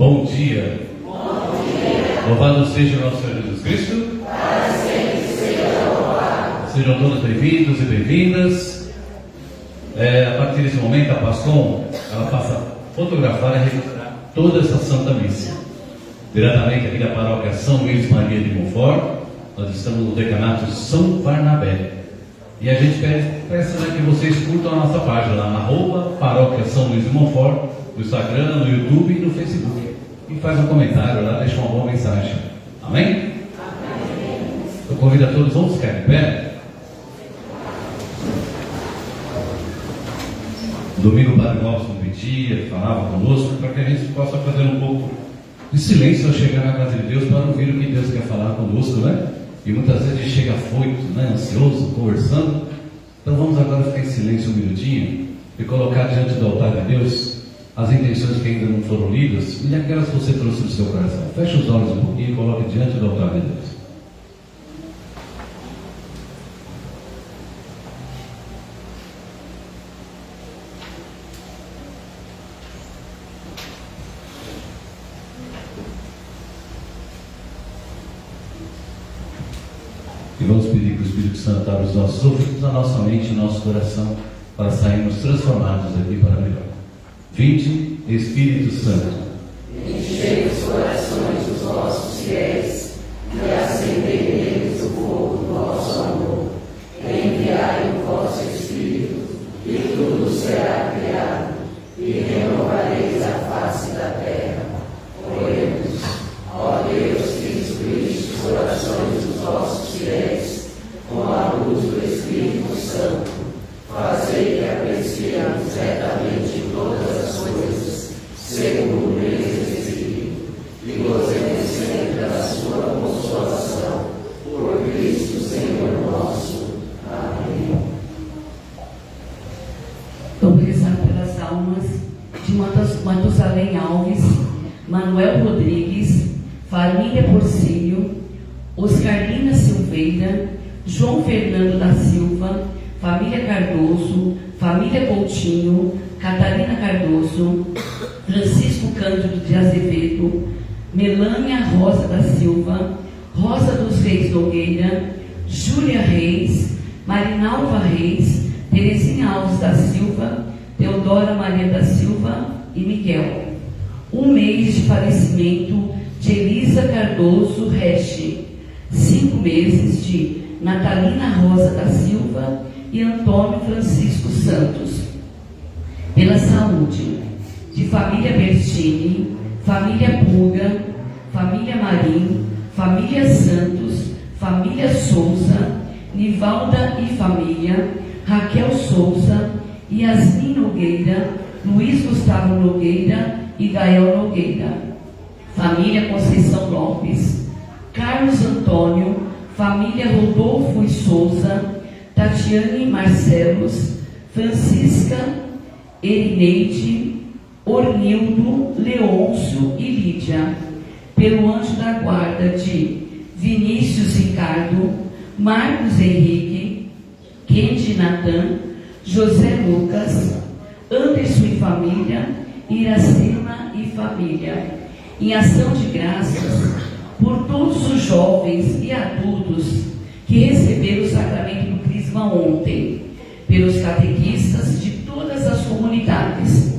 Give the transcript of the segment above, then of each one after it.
Bom dia. Louvado seja o nosso Senhor Jesus Cristo. Para sempre seja louvado. Sejam todos bem-vindos e bem-vindas. A partir desse momento, a Pascom, ela passa a fotografar e registrar toda essa Santa Missa. Diretamente aqui da paróquia São Luís Maria de Montfort, nós estamos no decanato São Barnabé. E a gente peça que vocês curtam a nossa página lá na @paróquia São Luís de Montfort, no Instagram, no YouTube e no Facebook. E faz um comentário lá, deixa uma boa mensagem. Amém? Amém. Eu convido a todos, vamos ficar de pé. Domingo o Padre Robson pedia, falava conosco, para que a gente possa fazer um pouco de silêncio ao chegar na casa de Deus, para ouvir o que Deus quer falar conosco, né? E muitas vezes a gente chega afoito, né? Ansioso, conversando. Então vamos agora ficar em silêncio um minutinho e colocar diante do altar de Deus as intenções que ainda não foram lidas e aquelas que você trouxe no seu coração. Feche os olhos um pouquinho e coloque diante do altar de Deus. E vamos pedir que o Espírito Santo abra os nossos ouvidos, a nossa mente e o nosso coração, para sairmos transformados aqui para melhor. Vinde, Espírito Santo. Enchei os corações dos vossos fiéis e acendei neles o fogo do vosso amor. Enviai o vosso Espírito e tudo será criado e renovareis a face da terra. Oremos. Ó Deus, que instruíste os corações dos vossos fiéis com a luz do Espírito Santo, fazei que apreciemos retamente todas as coisas, segundo o mesmo Espírito, e gozemos sempre da sua consolação, por Cristo Senhor nosso. Amém. Vamos rezar pelas almas de Matusalém Alves, Manuel Rodrigues, família Porcínio, Oscarlina Silveira, João Fernando da Silva, família Cardoso, família Coutinho, Catarina Cardoso, Francisco Cândido de Azevedo, Melânia Rosa da Silva, Rosa dos Reis Nogueira, Júlia Reis, Marinalva Reis, Terezinha Alves da Silva, Teodora Maria da Silva e Miguel. Um mês de falecimento de Elisa Cardoso Reche. 5 meses de Natalina Rosa da Silva e Antônio Francisco Santos. Pela saúde de família Bertini, família Puga, família Marim, família Santos, família Souza, Nivalda e família, Raquel Souza, Yasmin Nogueira, Luiz Gustavo Nogueira e Gael Nogueira. Família Conceição Lopes, Carlos Antônio, família Rodolfo e Souza, Tatiane Marcelos, Francisca Erineide, Ornildo, Leôncio e Lídia. Pelo anjo da guarda de Vinícius Ricardo, Marcos Henrique, Kendi Natan, José Lucas, Anderson e família, Iracema e família. Em ação de graças por todos os jovens e adultos que receberam o sacramento do Crisma ontem, pelos catequistas de todas as comunidades.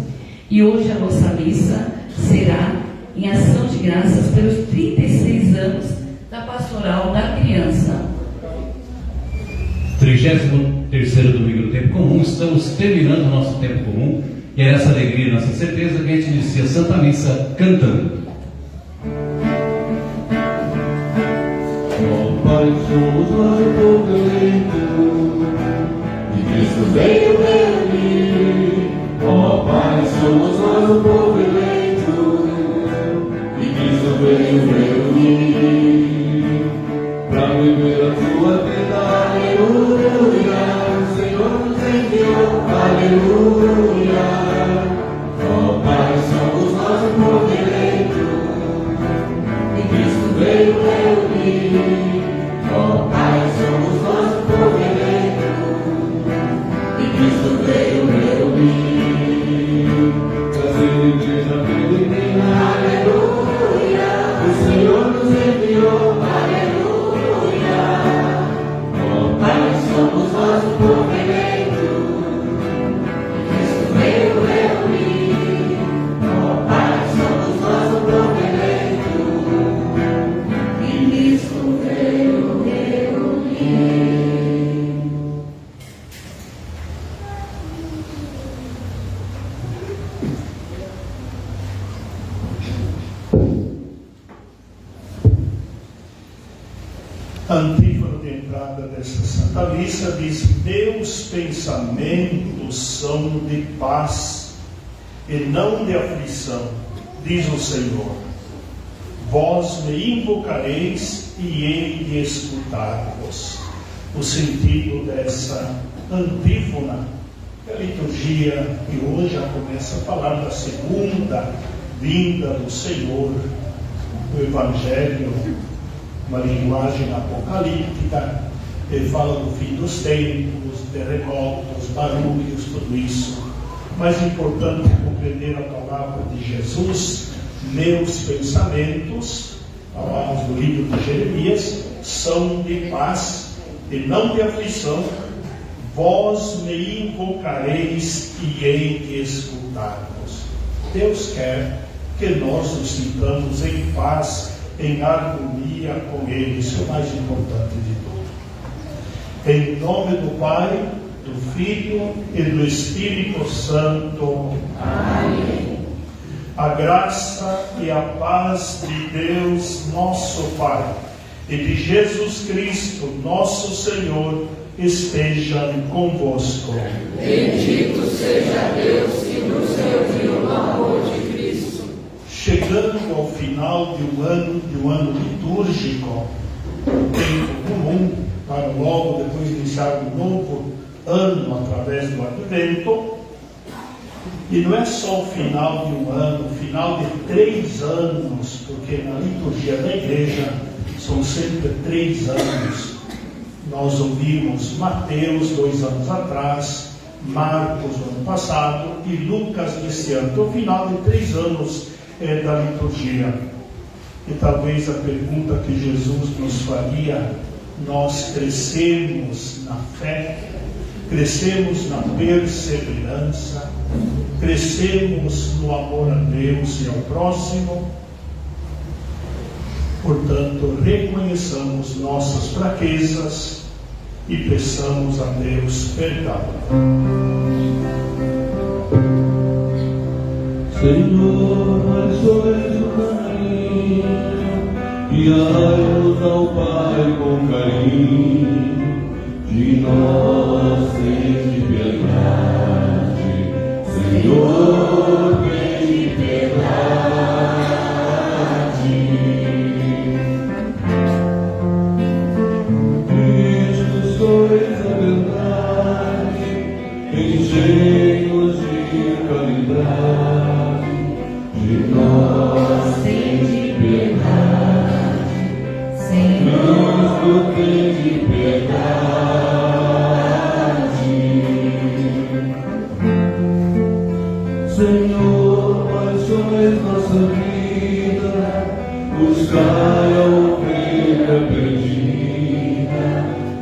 E hoje a nossa missa será em ação de graças pelos 36 anos da Pastoral da Criança. 33º domingo do tempo comum, estamos terminando o nosso tempo comum, e é essa alegria e nossa certeza que a gente inicia a Santa Missa cantando. Pai, somos nós o povo eleito, e Cristo veio reunir. Ó Pai, somos nós o povo eleito, e Cristo veio reunir. Pra viver a sua vida, aleluia, o Senhor nos enviou, aleluia. Ó Pai, somos nós o povo eleito, e Cristo veio reunir. Ó Pai, somos nós o povo eleito, e Cristo veio reunir. Trazer antífona de entrada desta Santa Missa diz: meus pensamentos são de paz e não de aflição, diz o Senhor. Vós me invocareis e hei de escutar-vos. O sentido dessa antífona, a liturgia que hoje já começa a falar da segunda vinda do Senhor, o Evangelho, uma linguagem apocalíptica, ele fala do fim dos tempos, terremotos, barulhos, tudo isso. Mais importante é compreender a palavra de Jesus: meus pensamentos, palavras do livro de Jeremias, são de paz e não de aflição. Vós me invocareis e hei de escutar-vos. Deus quer que nós nos sintamos em paz, em harmonia com Ele. Isso é o mais importante de tudo. Em nome do Pai, do Filho e do Espírito Santo. Amém. A graça e a paz de Deus, nosso Pai, e de Jesus Cristo, nosso Senhor, estejam convosco. Bendito seja Deus que nos reuniu no amor de Cristo. Chegando ao final de um ano litúrgico, um tempo comum para logo depois de iniciar um novo ano através do Advento. E não é só o final de um ano, o final de 3 anos, porque na liturgia da igreja são sempre 3 anos. Nós ouvimos Mateus 2 anos atrás, Marcos no ano passado e Lucas nesse ano. Então, o final de 3 anos da liturgia. E talvez a pergunta que Jesus nos faria: nós crescemos na fé, crescemos na perseverança, crescemos no amor a Deus e ao próximo. Portanto, reconheçamos nossas fraquezas e peçamos a Deus perdão. Senhor, mas sois o caminho, guiai-nos ao Pai com carinho, de nós tende piedade, Senhor, tende piedade. Cristo, sois a verdade, enchei-nos de caridade. De nós tende piedade, Senhor, tende piedade. Senhor, vós sois nossa vida, buscai a ovelha perdida.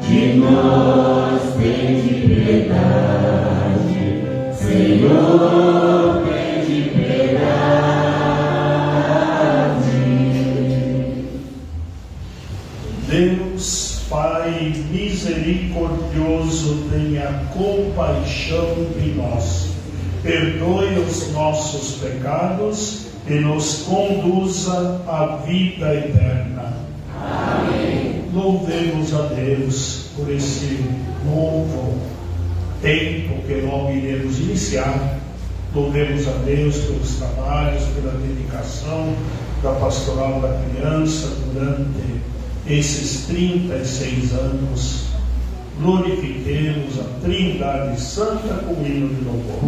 De nós tende piedade, Senhor, tende piedade. Deus, Pai misericordioso, tenha compaixão de nós, perdoe os nossos pecados e nos conduza à vida eterna. Amém. Louvemos a Deus por esse novo tempo que logo iremos iniciar. Louvemos a Deus pelos trabalhos, pela dedicação da Pastoral da Criança durante esses 36 anos. Glorifiquemos a Trindade Santa com o hino de louvor.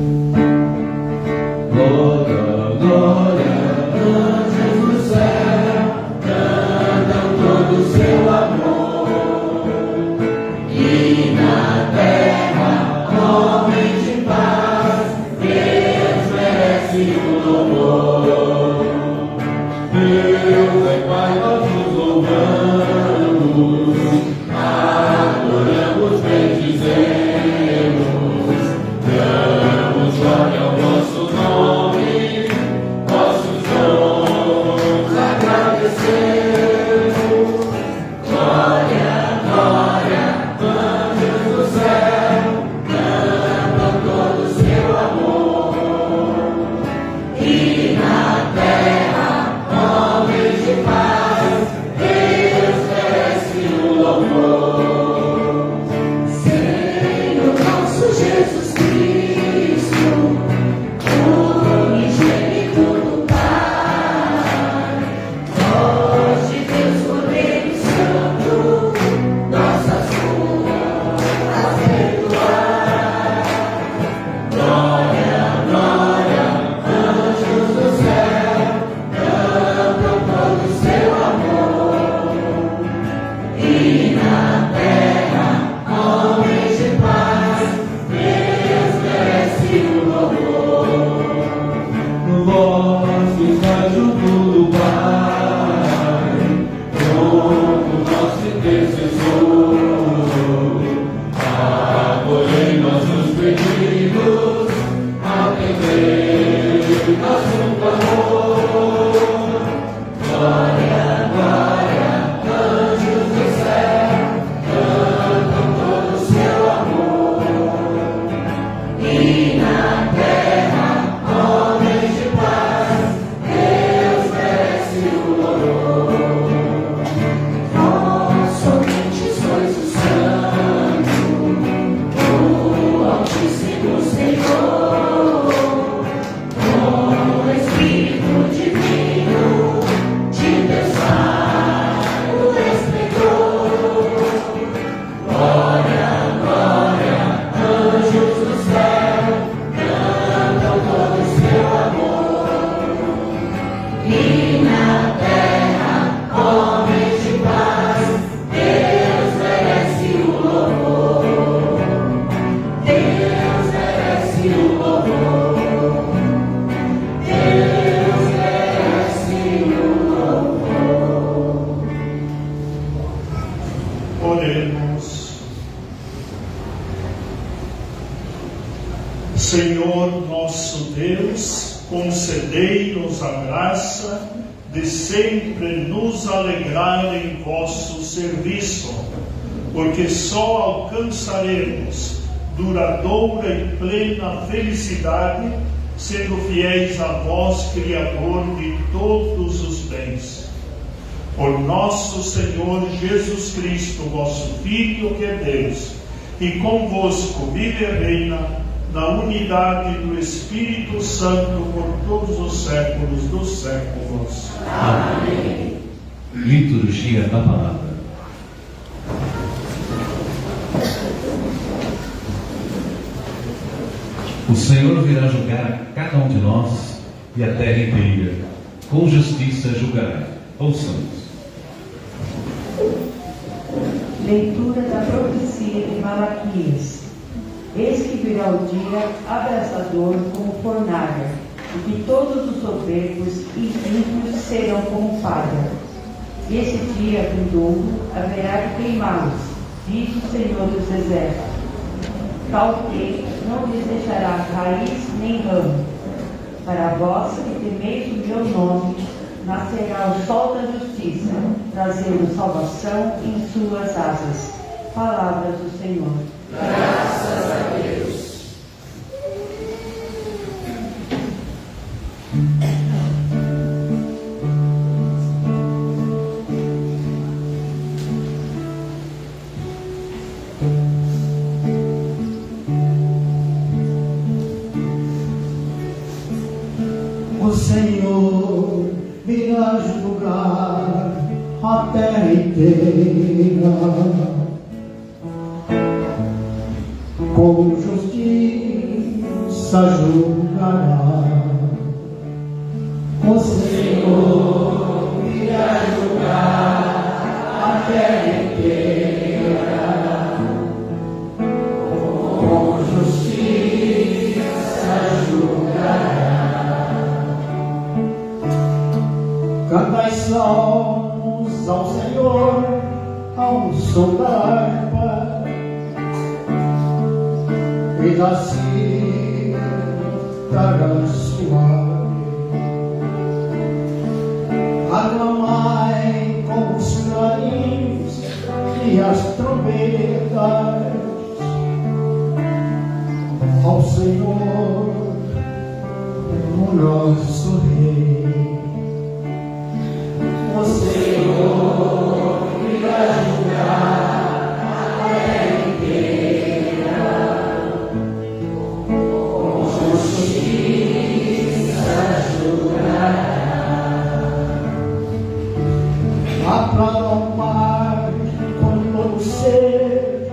Glória, glória, anjos do céu, cantam todo o seu amor. E na terra, homem de paz, Deus merece o louvor. Deus é Pai, nós nos louvamos, adoramos, bendizemos, damos glória ao vosso nome, vossos dons agradecemos. Glória, glória, anjos do céu, cantam todo o seu amor. E na concedei-nos a graça de sempre nos alegrar em vosso serviço, porque só alcançaremos duradoura e plena felicidade sendo fiéis a vós, Criador de todos os bens. Por nosso Senhor Jesus Cristo, vosso Filho, que é Deus, e convosco vive e reina na unidade do Espírito Santo por todos os séculos dos séculos. Amém. Liturgia da Palavra. O Senhor virá julgar cada um de nós e a terra inteira. Com justiça julgará. Ouçamos. Leitura da profecia de Malaquias. Eis que virá o dia abrasador como fornalha, e que todos os soberbos e ímpios serão como palha. E esse dia vindouro haverá de queimá-los, diz o Senhor dos Exércitos. Tal que não lhes deixará raiz nem ramo. Para vós que temeis o meu nome, nascerá o sol da justiça, trazendo salvação em suas asas. Palavras do Senhor. Graças a Deus. O Senhor virá julgar a terra inteira, com justiça julgará. O Senhor virá julgar a terra inteira, com justiça julgará. Cantai salmos ao Senhor, ao som da harpa e da cítara suave. Aclamai com os clarins e as trombetas ao Senhor, o nosso Rei. O Senhor virá julgar a terra inteira, com justiça julgará. Aplauda o mar com todo ser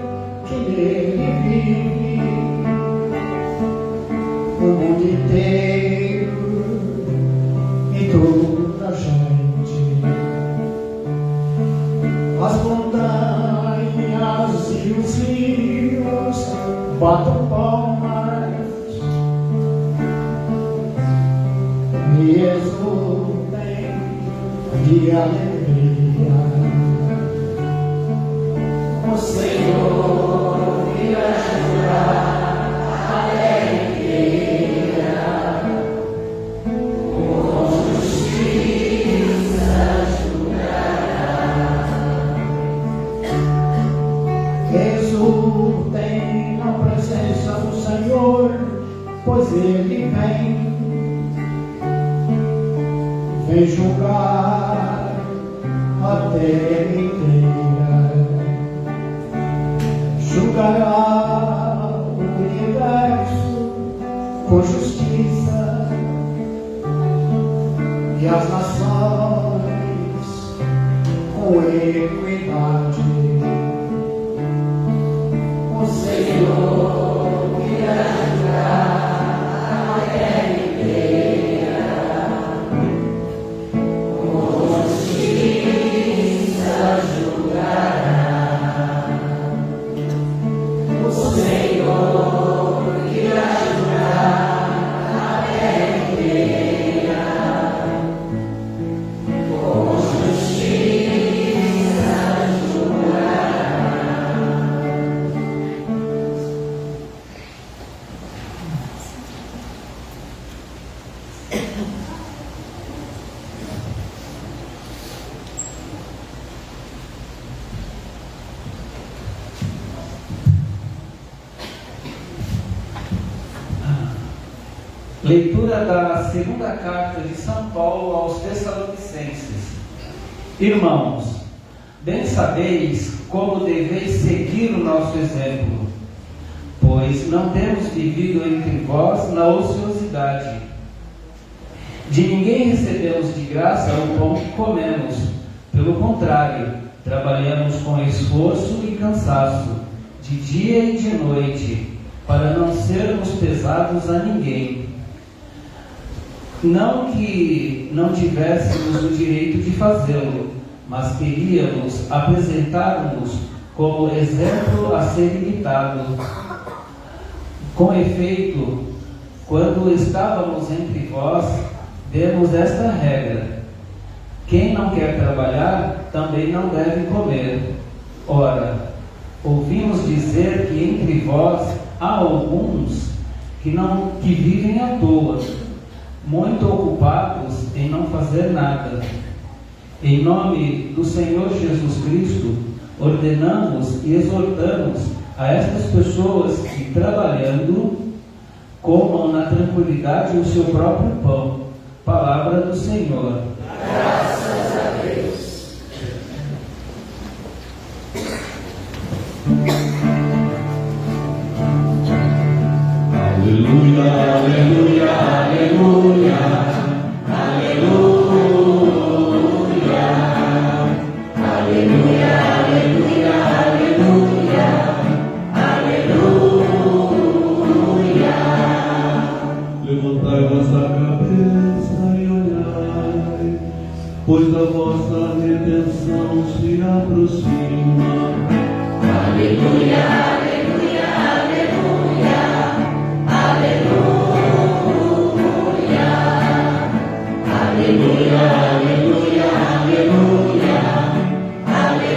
que nele vive, o mundo inteiro e toda a gente. As montanhas e os rios batam palmas e exultem de alegria. O Senhor virá julgar a terra inteira, com justiça julgará. Exultem na presença do Senhor, pois Ele vem julgar a terra inteira. Julgará o universo com justiça e as nações com equidade. O Senhor virá julgar a terra inteira, com justiça julgará. O Senhor virá julgar a terra inteira, com justiça julgará. Leitura da segunda carta de São Paulo aos Tessalonicenses. Irmãos, bem sabeis como deveis seguir o nosso exemplo, pois não temos vivido entre vós na ociosidade. De ninguém recebemos de graça o pão que comemos. Pelo contrário, trabalhamos com esforço e cansaço, de dia e de noite, para não sermos pesados a ninguém. Não que não tivéssemos o direito de fazê-lo, mas queríamos apresentar-nos como exemplo a ser imitado. Com efeito, quando estávamos entre vós, demos esta regra: quem não quer trabalhar, também não deve comer. Ora, ouvimos dizer que entre vós há alguns que vivem à toa, muito ocupados em não fazer nada. Em nome do Senhor Jesus Cristo, ordenamos e exortamos a estas pessoas que, trabalhando, comam na tranquilidade o seu próprio pão. Palavra do Senhor. Graças a Deus. Aleluia, aleluia, aleluia, aleluia, aleluia, aleluia, aleluia, aleluia. Levantai vossa cabeça e olhai, pois a vossa redenção se aproxima. Aleluia, aleluia, aleluia, aleluia, aleluia, aleluia, aleluia, aleluia.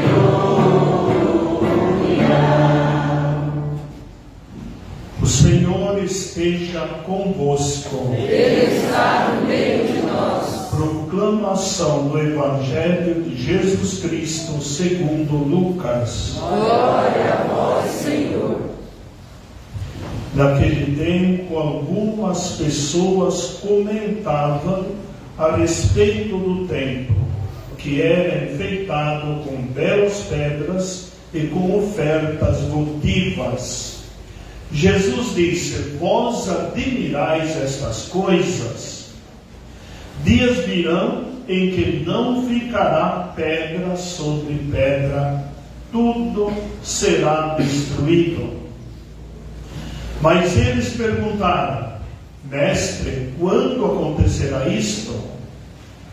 O Senhor esteja convosco. Ele está no meio de nós. Proclamação do Evangelho de Jesus Cristo segundo Lucas. Glória a vós, Senhor. Naquele tempo, algumas pessoas comentavam a respeito do templo, que era enfeitado com belas pedras e com ofertas votivas. Jesus disse: vós admirais estas coisas? Dias virão em que não ficará pedra sobre pedra, tudo será destruído. Mas eles perguntaram: Mestre, quando acontecerá isto?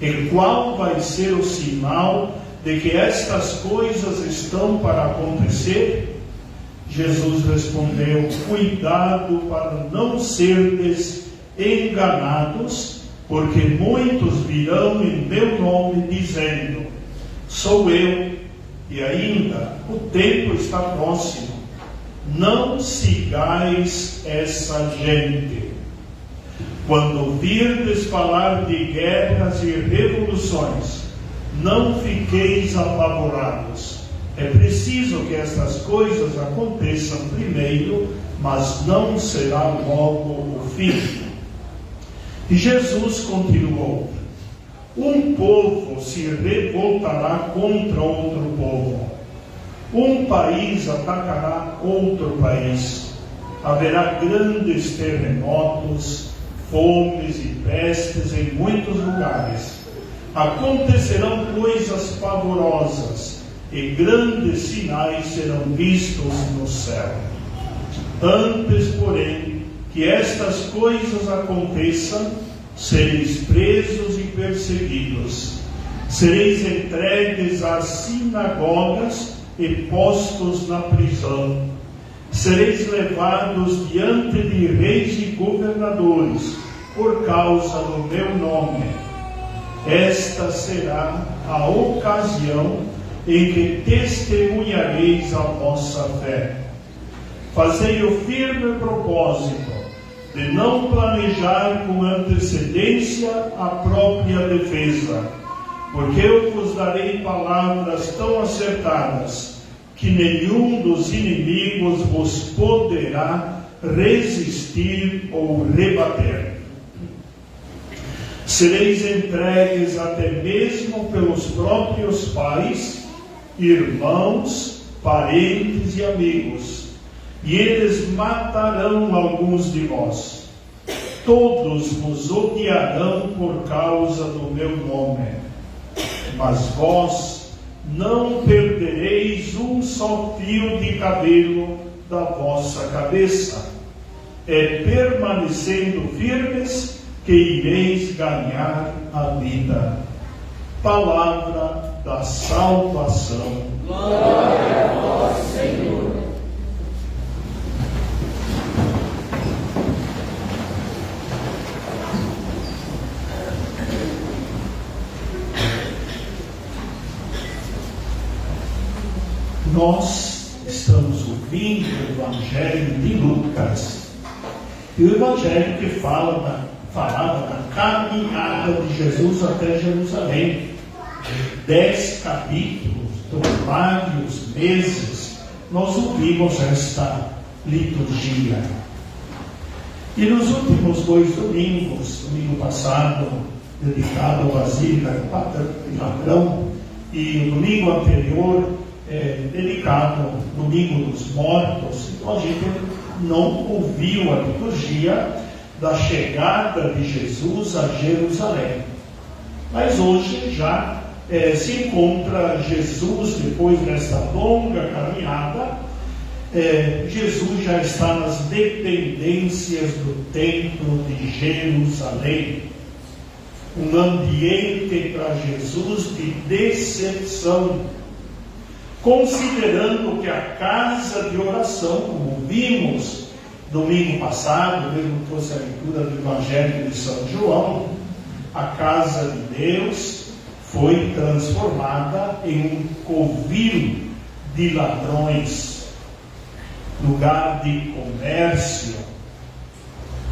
E qual vai ser o sinal de que estas coisas estão para acontecer? Jesus respondeu: cuidado para não serdes enganados, porque muitos virão em meu nome dizendo: sou eu, e ainda o tempo está próximo. Não sigais essa gente. Quando virdes falar de guerras e revoluções, não fiqueis apavorados. É preciso que estas coisas aconteçam primeiro, mas não será logo o fim. E Jesus continuou: um povo se revoltará contra outro povo, um país atacará outro país, haverá grandes terremotos, fomes e pestes em muitos lugares. Acontecerão coisas pavorosas e grandes sinais serão vistos no céu. Antes, porém, que estas coisas aconteçam, sereis presos e perseguidos, sereis entregues às sinagogas e postos na prisão, sereis levados diante de reis e governadores por causa do meu nome. Esta será a ocasião em que testemunhareis a vossa fé. Fazei o firme propósito de não planejar com antecedência a própria defesa, porque eu vos darei palavras tão acertadas que nenhum dos inimigos vos poderá resistir ou rebater. Sereis entregues até mesmo pelos próprios pais, irmãos, parentes e amigos, e eles matarão alguns de vós. Todos vos odiarão por causa do meu nome, mas vós não perdereis um só fio de cabelo da vossa cabeça. É permanecendo firmes que ireis ganhar a vida. Palavra da salvação. Glória a vós, Senhor. Nós estamos ouvindo o Evangelho de Lucas, e o Evangelho que falava da caminhada de Jesus até Jerusalém. 10 capítulos, por vários meses, nós ouvimos esta liturgia. E nos últimos 2 domingos, domingo passado, dedicado à Basílica de Ladrão, e o domingo anterior, dedicado ao Domingo dos Mortos, então a gente não ouviu a liturgia da chegada de Jesus a Jerusalém. Mas hoje já se encontra Jesus, depois dessa longa caminhada, Jesus já está nas dependências do templo de Jerusalém. Um ambiente para Jesus de decepção, considerando que a casa de oração, como vimos domingo passado, mesmo que fosse a leitura do Evangelho de São João, a casa de Deus foi transformada em um covil de ladrões, lugar de comércio.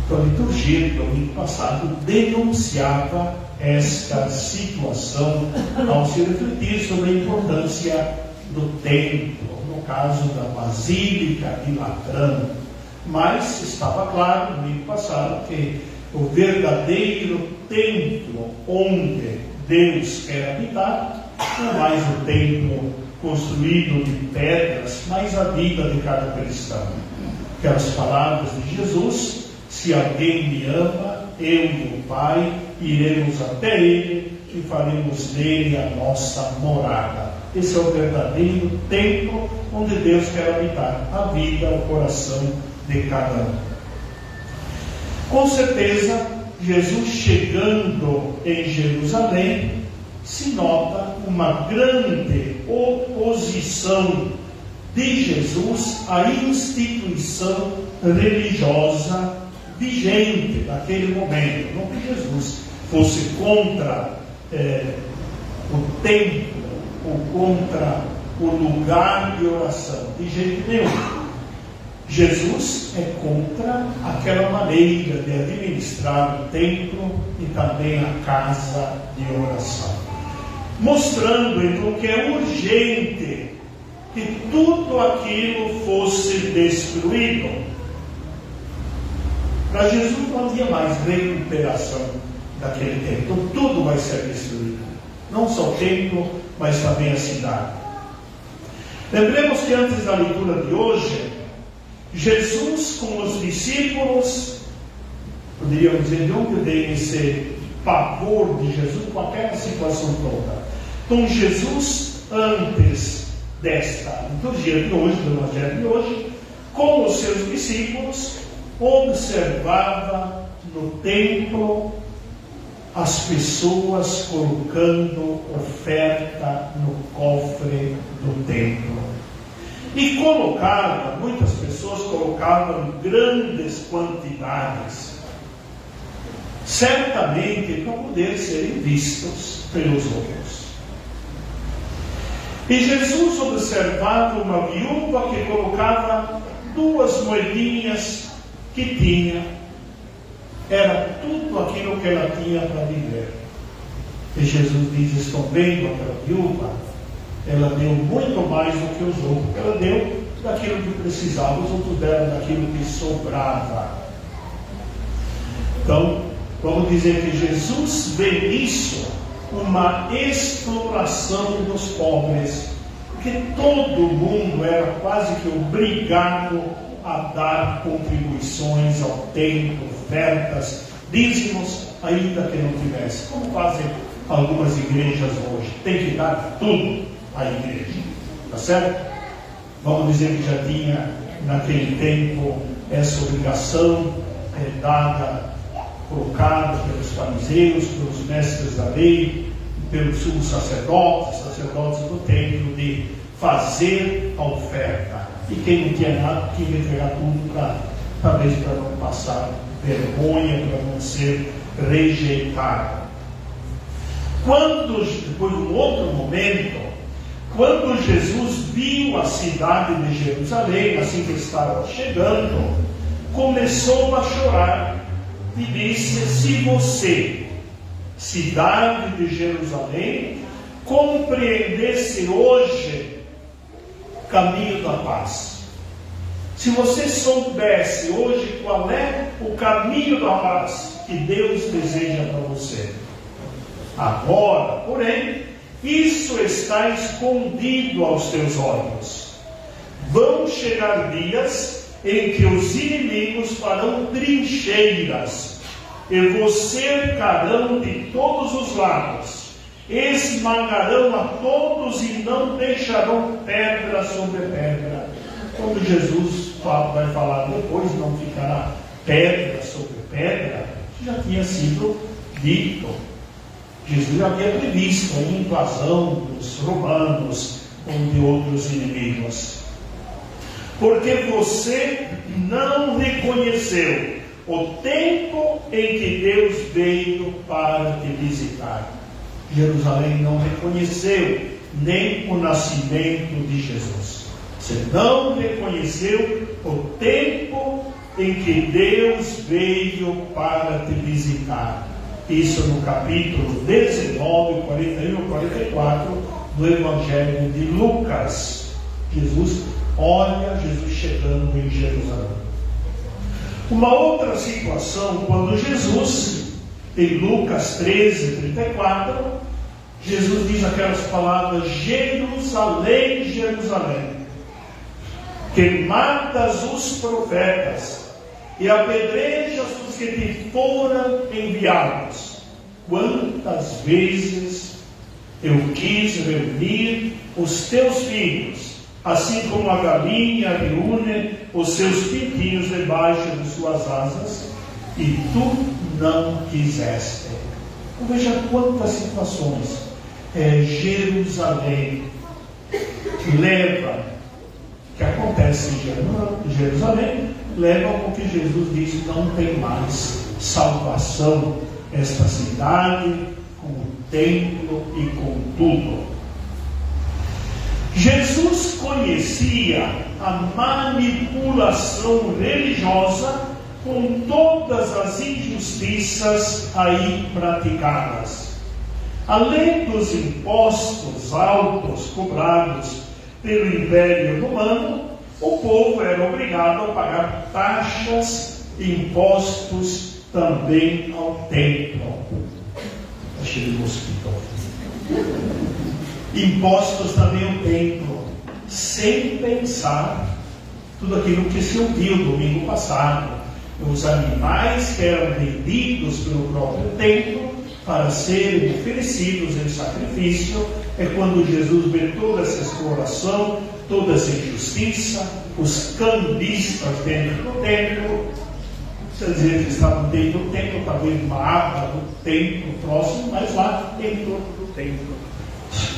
Então, a liturgia do domingo passado denunciava esta situação ao se refletir sobre a importância do templo, no caso da Basílica de Ladrão. Mas estava claro no domingo passado que o verdadeiro templo onde Deus quer habitar não é mais o templo construído de pedras, mas a vida de cada cristão. Aquelas palavras de Jesus: se alguém me ama, eu e o Pai iremos até ele e faremos dele a nossa morada. Esse é o verdadeiro templo onde Deus quer habitar a vida, o coração de cada um. Com certeza, Jesus chegando em Jerusalém, se nota uma grande oposição de Jesus à instituição religiosa vigente naquele momento. Não que Jesus fosse contra o templo ou contra o lugar de oração, de jeito nenhum. Jesus é contra aquela maneira de administrar o templo e também a casa de oração, mostrando então que é urgente que tudo aquilo fosse destruído. Para Jesus não havia mais recuperação daquele templo, tudo vai ser destruído, não só o templo, mas também a cidade. Lembremos que antes da leitura de hoje, Jesus com os discípulos, poderíamos dizer, de onde veio esse pavor de Jesus com aquela situação toda? Então Jesus, antes desta liturgia de hoje, do Evangelho de hoje, com os seus discípulos, observava no templo as pessoas colocando oferta no cofre do templo. E colocava, muitas pessoas colocavam grandes quantidades, certamente para poder serem vistos pelos outros. E Jesus observava uma viúva que colocava 2 moedinhas que tinha, era tudo aquilo que ela tinha para viver. E Jesus diz: estão vendo aquela viúva? Ela deu muito mais do que os outros. Ela deu daquilo que precisava, os outros deram daquilo que sobrava. Então, Vamos dizer que Jesus vê nisso uma exploração dos pobres, porque todo mundo era quase que obrigado a dar contribuições ao templo, ofertas, dízimos, ainda que não tivesse, como fazem algumas igrejas hoje. Tem que dar tudo à igreja, tá certo? Vamos dizer que já tinha naquele tempo essa obrigação dada, colocada pelos fariseus, pelos mestres da lei, pelos sumos sacerdotes do templo, de fazer a oferta. E quem não tinha nada tinha que entregar tudo talvez para não passar vergonha, para não ser rejeitado. Depois de um outro momento, quando Jesus viu a cidade de Jerusalém, assim que estava chegando, começou a chorar e disse: se você, cidade de Jerusalém, compreendesse hoje o caminho da paz, se você soubesse hoje qual é o caminho da paz que Deus deseja para você, agora, porém, isso está escondido aos teus olhos. Vão chegar dias em que os inimigos farão trincheiras e vos cercarão de todos os lados, esmagarão a todos e não deixarão pedra sobre pedra. Quando Jesus vai falar depois, não ficará pedra sobre pedra, já tinha sido dito. Jesus já havia previsto a invasão dos romanos ou de outros inimigos. Porque você não reconheceu o tempo em que Deus veio para te visitar. Jerusalém não reconheceu nem o nascimento de Jesus. Você não reconheceu o tempo em que Deus veio para te visitar. Isso no capítulo 19, 41 e 44 do Evangelho de Lucas. Jesus chegando em Jerusalém. Uma outra situação, quando Jesus, em Lucas 13, 34, Jesus diz aquelas palavras: Jerusalém, Jerusalém, que matas os profetas e apedrejas os que te foram enviados. Quantas vezes eu quis reunir os teus filhos, assim como a galinha reúne os seus pintinhos debaixo de suas asas, e tu não quiseste. Então, veja quantas situações Jerusalém leva, que acontece em Jerusalém, leva ao que Jesus diz: não tem mais salvação esta cidade, com o templo e com tudo. Jesus conhecia a manipulação religiosa com todas as injustiças aí praticadas. Além dos impostos altos cobrados pelo Império Romano, o povo era obrigado a pagar taxas e impostos também ao templo. Está cheio de mosquito. Impostos também ao templo, sem pensar tudo aquilo que se ouviu domingo passado. Os animais que eram vendidos pelo próprio templo para serem oferecidos em sacrifício. É quando Jesus vê toda essa exploração, toda essa injustiça, os cambistas dentro do templo. Quer dizer que estavam dentro do templo, talvez uma aba do templo próximo, mas lá dentro do templo.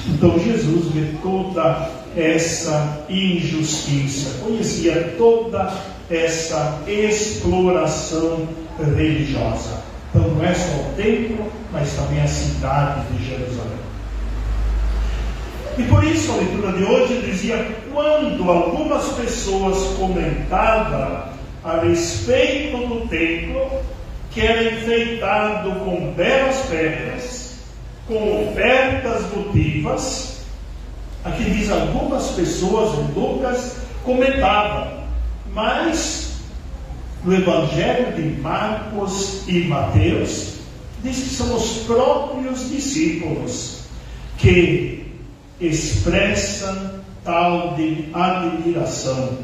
Então Jesus vê toda essa injustiça, conhecia toda essa exploração religiosa. Então não é só o templo, mas também a cidade de Jerusalém. E por isso a leitura de hoje dizia: quando algumas pessoas comentavam a respeito do templo, que era enfeitado com belas pedras, com ofertas votivas, aqui diz algumas pessoas, Lucas comentava, mas no Evangelho de Marcos e Mateus diz que são os próprios discípulos que expressam tal de admiração.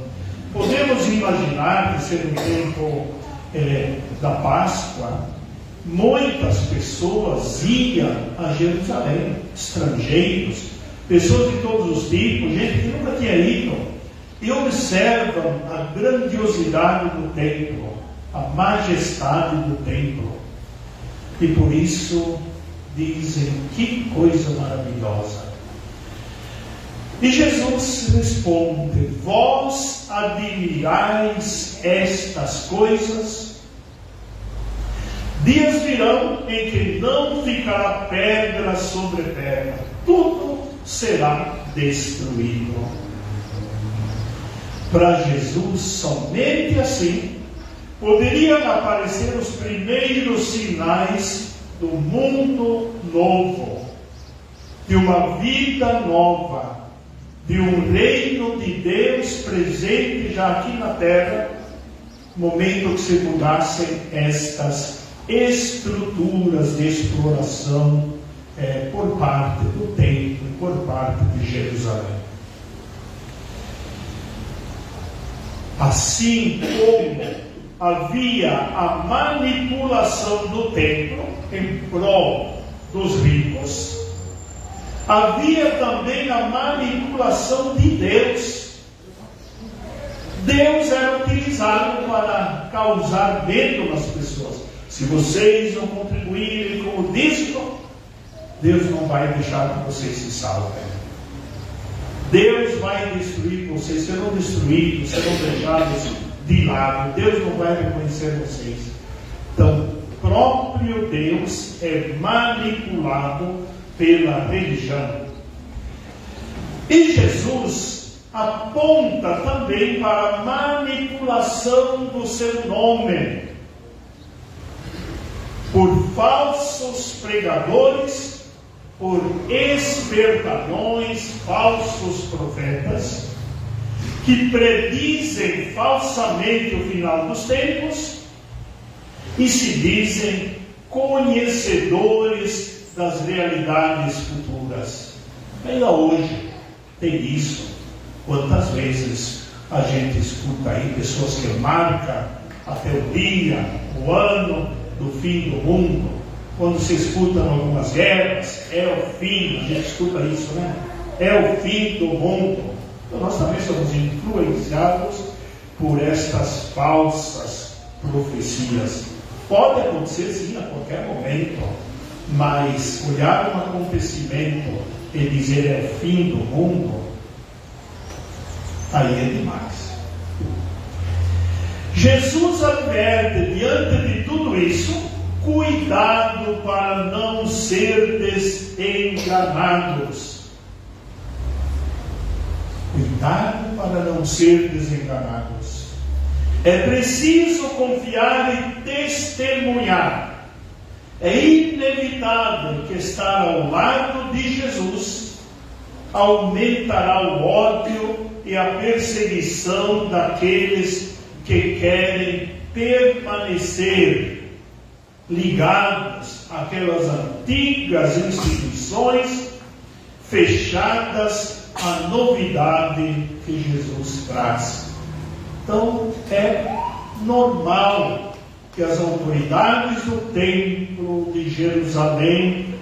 Podemos imaginar que, sendo o tempo da Páscoa, muitas pessoas iam a Jerusalém, estrangeiros, pessoas de todos os tipos, gente que nunca tinha ido, e observam a grandiosidade do templo, a majestade do templo, e por isso dizem: que coisa maravilhosa. E Jesus responde: vós admirais estas coisas? Dias virão em que não ficará pedra sobre pedra, tudo será destruído. Para Jesus, somente assim poderiam aparecer os primeiros sinais do mundo novo, de uma vida nova, de um reino de Deus presente já aqui na terra, no momento que se mudassem estas estruturas de exploração por parte do templo, por parte de Jerusalém. Assim como havia a manipulação do templo em prol dos ricos, havia também a manipulação de Deus. Deus era utilizado para causar medo nas pessoas. Se vocês não contribuírem com o dízimo, Deus não vai deixar que vocês se salvem. Deus vai destruir vocês. Se não destruir, se não deixá-los de lado, Deus não vai reconhecer vocês. Então, próprio Deus é manipulado pela religião. E Jesus aponta também para a manipulação do seu nome por falsos pregadores, por espertalhões, falsos profetas, que predizem falsamente o final dos tempos e se dizem conhecedores das realidades futuras. Ainda hoje tem isso. Quantas vezes a gente escuta aí pessoas que marcam até o dia, o ano do fim do mundo. Quando se escutam algumas guerras, é o fim, a gente escuta isso, né? É o fim do mundo. Então nós também somos influenciados por estas falsas profecias. Pode acontecer sim a qualquer momento, mas olhar um acontecimento e dizer é o fim do mundo, aí é demais. Jesus adverte diante de tudo isso: cuidado para não serdes enganados. Cuidado para não serdes enganados. É preciso confiar e testemunhar. É inevitável que estar ao lado de Jesus aumentará o ódio e a perseguição daqueles que querem permanecer ligados àquelas antigas instituições, fechadas à novidade que Jesus traz. Então é normal que as autoridades do templo de Jerusalém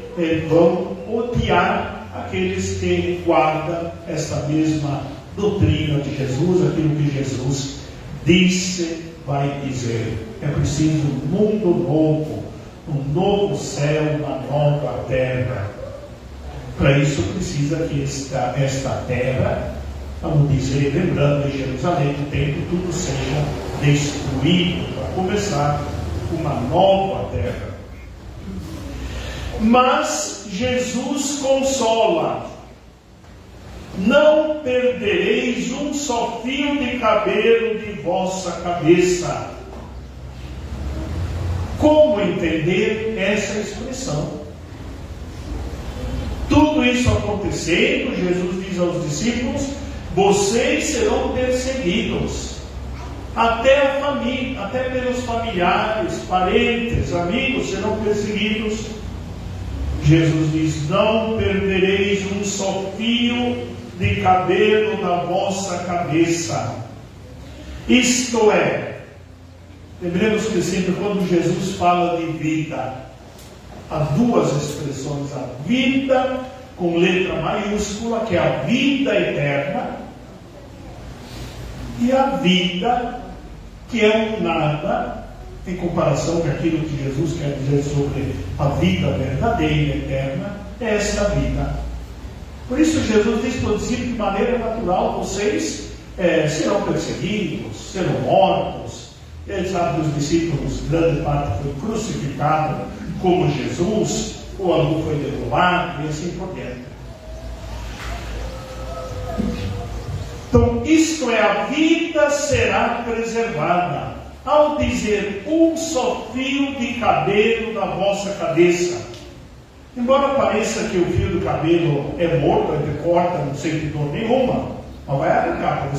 vão odiar aqueles que guardam esta mesma doutrina de Jesus, aquilo que Jesus disse, vai dizer. É preciso um mundo novo, um novo céu, uma nova terra. Para isso precisa que esta terra, vamos dizer, lembrando em Jerusalém, o templo, tudo seja destruído, para começar uma nova terra. Mas Jesus consola: não perdereis um só fio de cabelo de vossa cabeça. Como entender essa expressão? Tudo isso acontecendo, Jesus diz aos discípulos: vocês serão perseguidos. até a família, até pelos familiares, parentes, amigos serão perseguidos. Jesus diz: não perdereis um só fio de cabelo da vossa cabeça. Isto é, lembremos que sempre quando Jesus fala de vida, há duas expressões: a vida com letra maiúscula, que é a vida eterna, e a vida que é um nada em comparação com aquilo que Jesus quer dizer sobre a vida verdadeira, eterna, é esta vida. Por isso Jesus diz para os discípulos de maneira natural: vocês serão perseguidos, serão mortos. Ele sabe que os discípulos, grande parte foi crucificado como Jesus, ou algum foi derrubado, e assim por diante. Então, isto é, a vida será preservada. Ao dizer um só fio de cabelo da vossa cabeça, embora pareça que o fio do cabelo é morto, ele corta, não sente dor nenhuma, mas vai arrancar, porque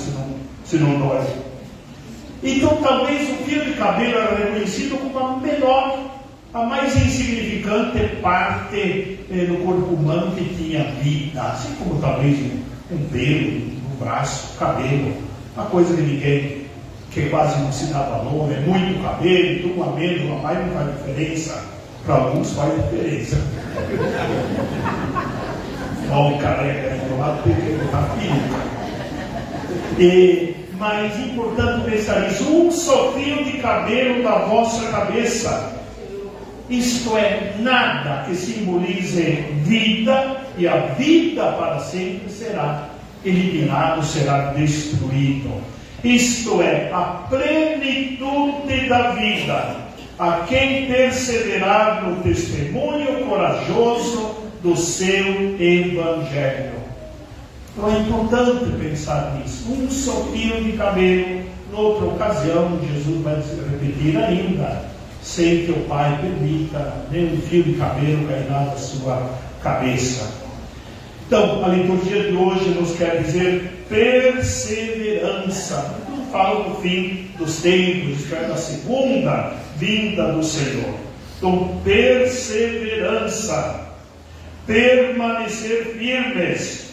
senão dói. Então, talvez o fio de cabelo era reconhecido como a menor, a mais insignificante parte no corpo humano que tinha vida, assim como talvez um pelo, um braço, cabelo, uma coisa que ninguém, que quase não se dá valor, é muito cabelo, então uma menos, uma mais não faz diferença, para alguns faz diferença. Olha o careca do lado, tem que botar filho. Mas é importante pensar nisso: um só fio de cabelo da vossa cabeça. Isto é, nada que simbolize vida, e a vida para sempre será eliminado, será destruído. Isto é, a plenitude da vida, a quem perseverar no testemunho corajoso do seu Evangelho. Então é importante pensar nisso. Um só fio de cabelo. Noutra ocasião, Jesus vai repetir ainda: sem que o Pai permita nenhum fio de cabelo cairá da sua cabeça. Então, a liturgia de hoje nos quer dizer perseverança. Não fala do fim dos tempos, isto é, da segunda vinda do Senhor. Então, perseverança, permanecer firmes.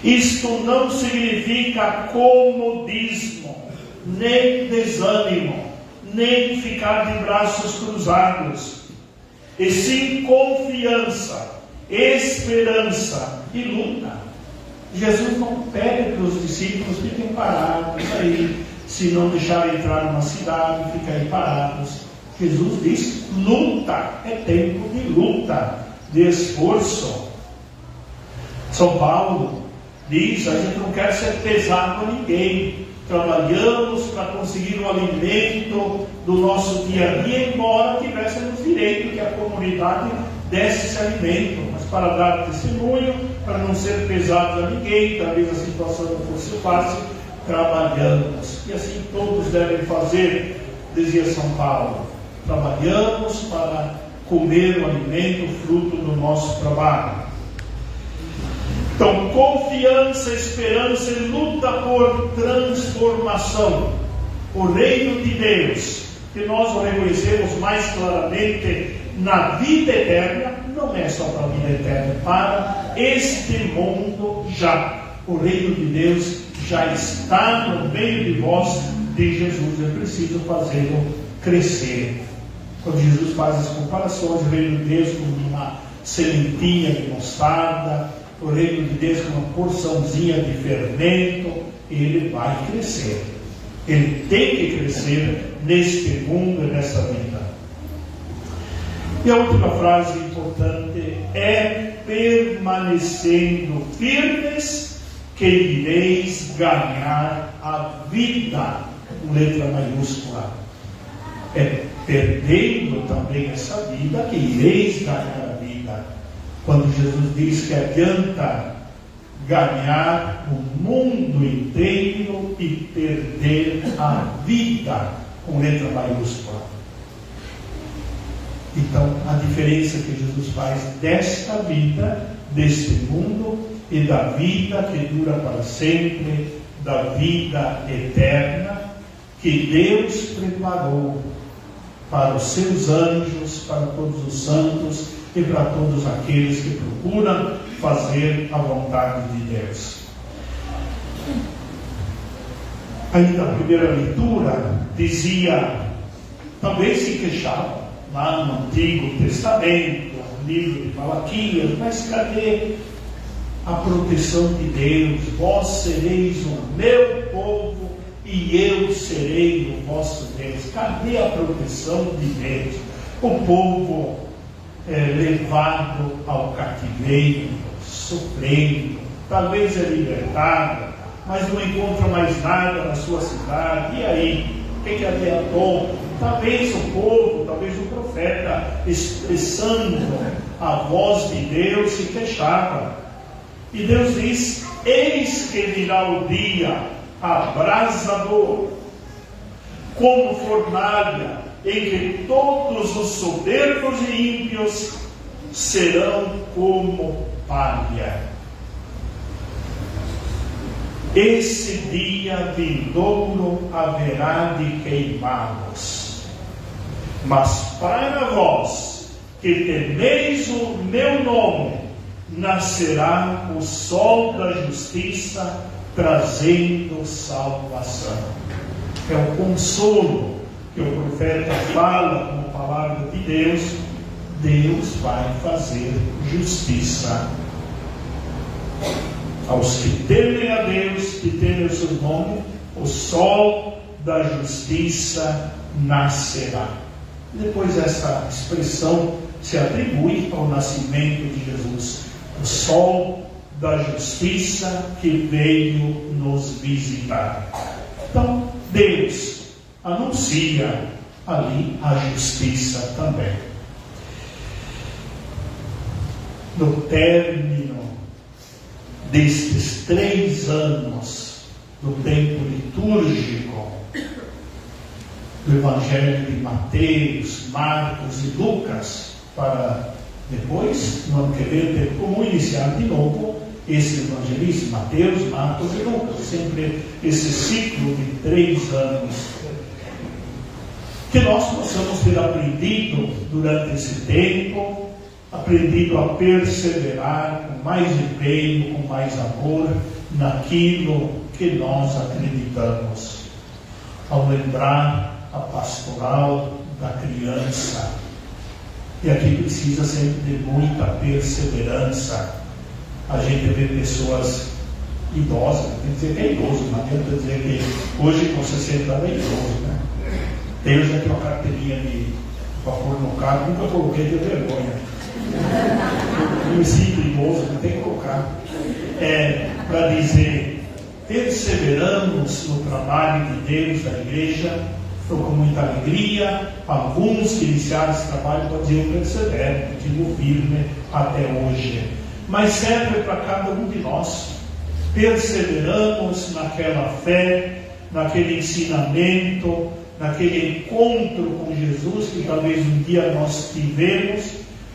Isto não significa comodismo, nem desânimo, nem ficar de braços cruzados, e sim confiança, esperança e luta. Jesus não pede para os discípulos fiquem parados aí, se não deixar entrar numa cidade, ficarem parados. Jesus diz: luta, é tempo de luta, de esforço. São Paulo diz: a gente não quer ser pesado a ninguém, trabalhamos para conseguir o alimento do nosso dia a dia, embora tivéssemos direito que a comunidade desse esse alimento, mas para dar testemunho, para não ser pesados a ninguém, talvez a situação não fosse fácil, trabalhamos. E assim todos devem fazer, dizia São Paulo: trabalhamos para comer o alimento, fruto do nosso trabalho. Então, confiança, esperança e luta por transformação. O reino de Deus, que nós o reconhecemos mais claramente na vida eterna, não é só para a vida eterna, para este mundo já. O reino de Deus já está no meio de vós, de Jesus. É preciso fazê-lo crescer. Quando Jesus faz as comparações, o reino de Deus como uma sementinha de mostarda, o reino de Deus com uma porçãozinha de fermento, ele vai crescer. Ele tem que crescer neste mundo e nessa vida. E a última frase importante é: permanecendo firmes, que ireis ganhar a vida, com letra maiúscula. É perdendo também essa vida que ireis ganhar a vida. Quando Jesus diz que adianta ganhar o mundo inteiro e perder a vida, com letra maiúscula. Então, a diferença que Jesus faz desta vida, deste mundo, e da vida que dura para sempre, da vida eterna, que Deus preparou para os seus anjos, para todos os santos e para todos aqueles que procuram fazer a vontade de Deus. Ainda a primeira leitura dizia, também se queixava lá no Antigo Testamento, no livro de Malaquias, mas cadê a proteção de Deus? Vós sereis o meu povo e eu serei o vosso Deus. Cadê a proteção de Deus? O povo levado ao cativeiro, sofrendo, talvez é libertado, mas não encontra mais nada na sua cidade. E aí? Quem adiantou? Talvez o povo, talvez o profeta, expressando a voz de Deus, se queixava. E Deus diz: eis que virá o dia abrasador, como fornalha, em que todos os soberbos e ímpios serão como palha. Esse dia vindouro haverá de queimá-los. Mas para vós que temeis o meu nome, nascerá o sol da justiça, trazendo salvação. É o consolo que o profeta fala com a palavra de Deus. Deus vai fazer justiça aos que temem a Deus, que temem o seu nome. O sol da justiça nascerá. Depois essa expressão se atribui ao nascimento de Jesus. O sol da justiça que veio nos visitar. Então, Deus anuncia ali a justiça também. No término destes 3 anos do tempo litúrgico do Evangelho de Mateus, Marcos e Lucas, para depois, no ano que vem, ter como iniciar de novo esse evangelismo, Mateus, Marcos e Lucas, sempre esse ciclo de 3 anos. Que nós possamos ter aprendido durante esse tempo, aprendido a perseverar com mais empenho, com mais amor, naquilo que nós acreditamos. Ao lembrar a pastoral da criança, e aqui precisa sempre de muita perseverança. A gente vê pessoas idosas, tem que dizer que é idoso, não adianta dizer que hoje com 60 anos é idoso, né? Tem já aqui uma carteirinha de vapor no carro, nunca coloquei de vergonha. Me sinto idoso, não tem que colocar. Para dizer, perseveramos no trabalho de Deus, da igreja. Estou com muita alegria. Alguns que iniciaram esse trabalho podiam perseverar, continuam firme até hoje. Mas serve para cada um de nós. Perseveramos naquela fé, naquele ensinamento, naquele encontro com Jesus que talvez um dia nós tivemos.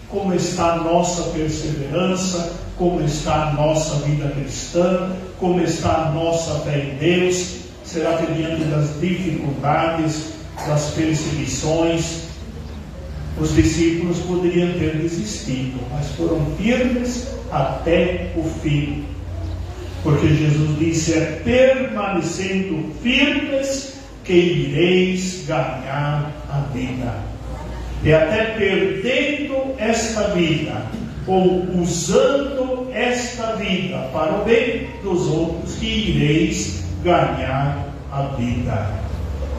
Como está a nossa perseverança? Como está a nossa vida cristã? Como está a nossa fé em Deus? Será que diante das dificuldades, das perseguições, os discípulos poderiam ter desistido, mas foram firmes até o fim? Porque Jesus disse: é permanecendo firmes que ireis ganhar a vida. É até perdendo esta vida, ou usando esta vida para o bem dos outros, que ireis ganhar a vida.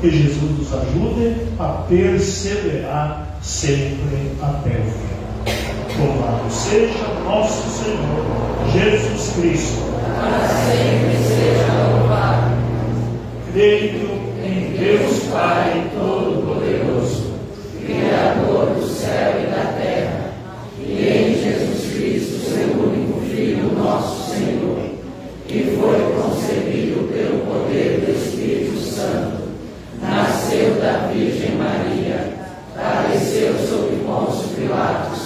Que Jesus nos ajude a perseverar sempre até o fim. Louvado seja nosso Senhor Jesus Cristo. Para sempre seja louvado. Creio em Deus Pai Todo-Poderoso, Criador do céu e da terra, e em Jesus Cristo, seu único Filho, nosso Senhor, que foi concebido pelo poder do Espírito Santo, nasceu da Virgem Maria, padeceu sob Pôncio Pilatos,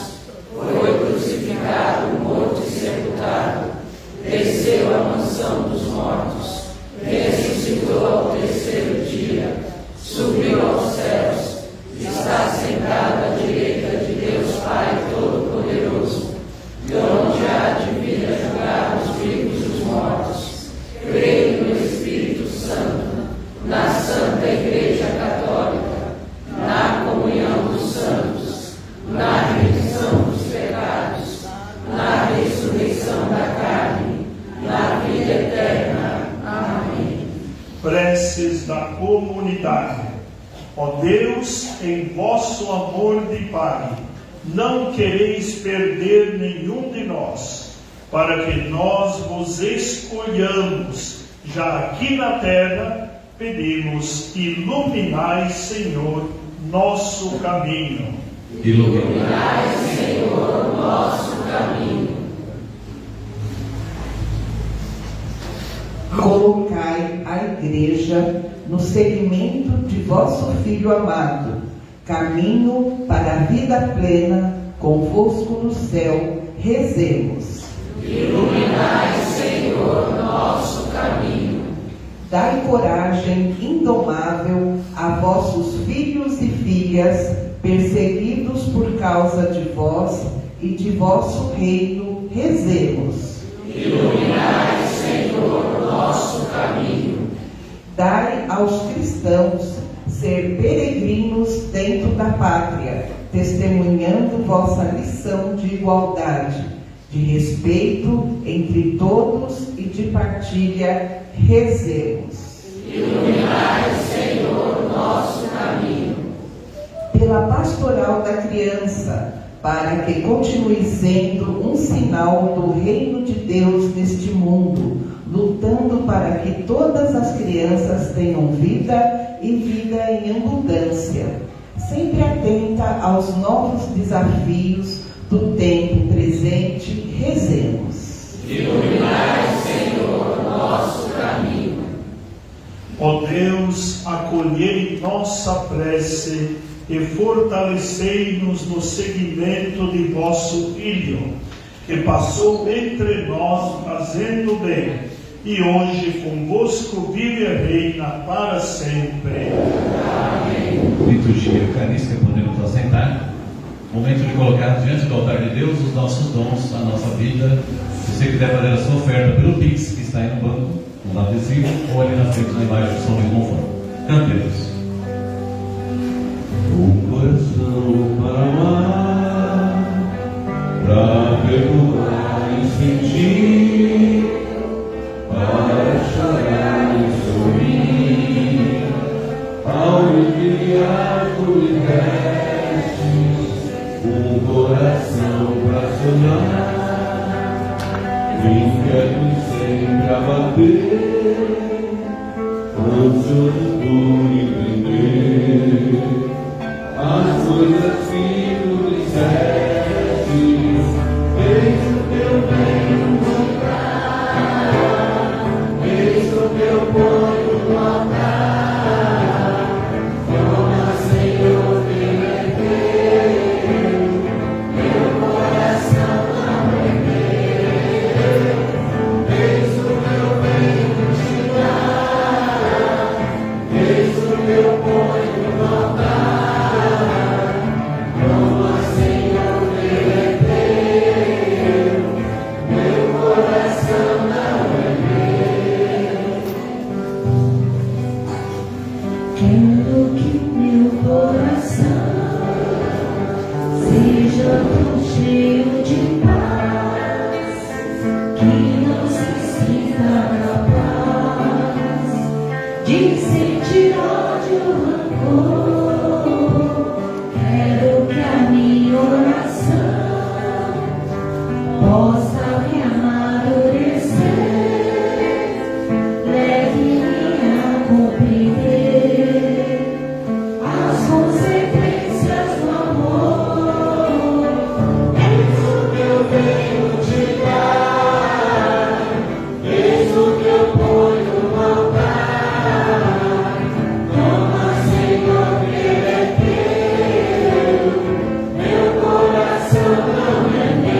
foi crucificado, morto e sepultado, desceu à mansão dos mortos, ressuscitou ao terceiro dia, da comunidade. Ó Deus, em vosso amor de Pai, não quereis perder nenhum de nós, para que nós vos escolhamos, já aqui na terra, pedimos, iluminai, Senhor, nosso caminho. Iluminai, Senhor, nosso caminho. Colocai a Igreja no seguimento de vosso Filho amado, caminho para a vida plena, convosco no céu, rezemos. Iluminai, Senhor, nosso caminho. Dai coragem indomável a vossos filhos e filhas, perseguidos por causa de vós e de vosso reino, rezemos. Iluminai, Senhor, nosso caminho. Dai aos cristãos ser peregrinos dentro da pátria, testemunhando vossa lição de igualdade, de respeito entre todos e de partilha, rezemos. Iluminai, Senhor, nosso caminho. Pela pastoral da criança, para que continue sendo um sinal do reino de Deus neste mundo, lutando para que todas as crianças tenham vida e vida em abundância, sempre atenta aos novos desafios do tempo presente, rezemos. Iluminai, Senhor, nosso caminho. Ó Deus, acolhei nossa prece e fortalecei-nos no seguimento de vosso Filho, que passou entre nós fazendo bem, e hoje convosco vive e reina para sempre. Amém. Liturgia eucarística, podemos nos assentar. Momento de colocar diante do altar de Deus os nossos dons, a nossa vida. Se você quiser fazer a sua oferta pelo Pix, que está aí no banco, no lado vizinho, ou ali na frente, na imagem do São Luís Monfort. Cantemos. Um coração para amar, para perdoar e sentir, para chorar e sorrir, ao enviar tu me destes, um coração para sonhar, inquieto sempre a bater, ansioso por entender as coisas que tu disseste, eis o teu bem mostrar, eis o teu ponto no altar, toma, Senhor, verter, meu coração não reter, eis o teu bem mostrar, eis o teu ponto no altar. Quero que meu coração seja tão cheio de paz, que não se sinta capaz de sentir ódio ou rancor. Quero que a minha oração possa me amadurecer, leve-me a compreender as consequências do amor. Eis o que eu venho te dar, eis o que eu ponho no altar. Toma, Senhor, que é teu, meu coração não é meu.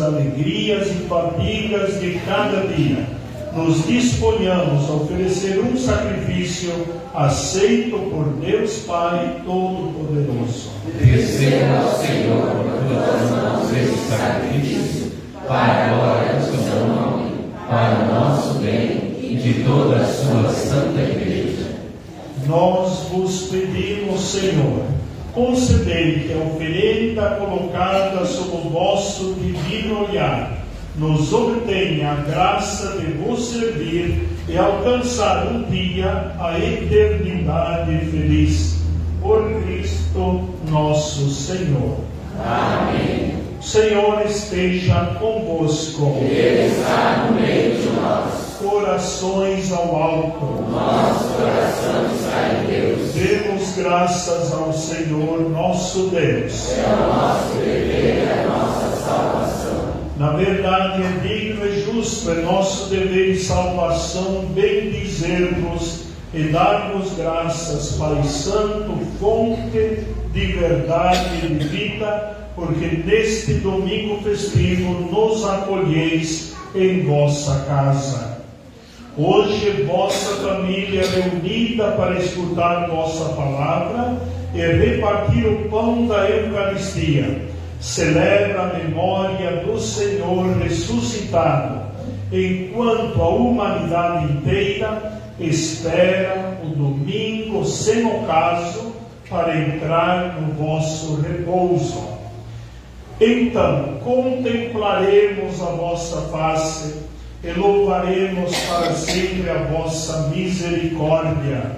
alegrias e fadigas de cada dia, nos disponhamos a oferecer um sacrifício aceito por Deus Pai Todo-Poderoso. Receba ao Senhor por tuas mãos esse sacrifício, para a glória do seu nome, para o nosso bem e de toda a sua santa Igreja. Nós vos pedimos, Senhor, concedei que a oferenda colocada sob o vosso divino olhar nos obtenha a graça de vos servir e alcançar um dia a eternidade feliz. Por Cristo nosso Senhor. Amém. O Senhor esteja convosco. Ele está no meio de nós. Corações ao alto. Nosso coração está em Deus. Demos graças ao Senhor nosso Deus. É o nosso dever e a nossa salvação. Na verdade, é digno e justo, é nosso dever e salvação bendizer-vos e dar-vos graças, Pai Santo, fonte de verdade e de vida, porque neste domingo festivo nos acolheis em vossa casa. Hoje, vossa família reunida para escutar vossa palavra e repartir o pão da Eucaristia, celebra a memória do Senhor ressuscitado, enquanto a humanidade inteira espera o domingo sem ocaso para entrar no vosso repouso. Então, contemplaremos a vossa face e louvaremos para sempre a vossa misericórdia.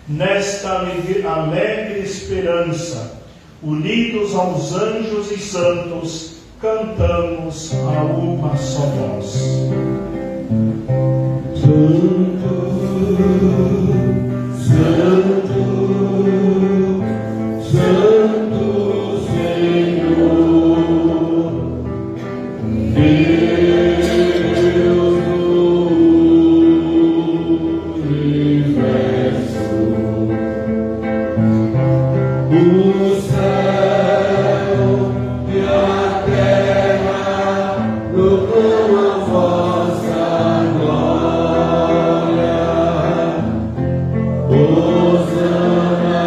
Nesta alegre esperança, unidos aos anjos e santos, cantamos a uma só voz. Santo, Santo, Santo Senhor, Deus do universo. O céu e a terra proclamam a vossa glória. Hosana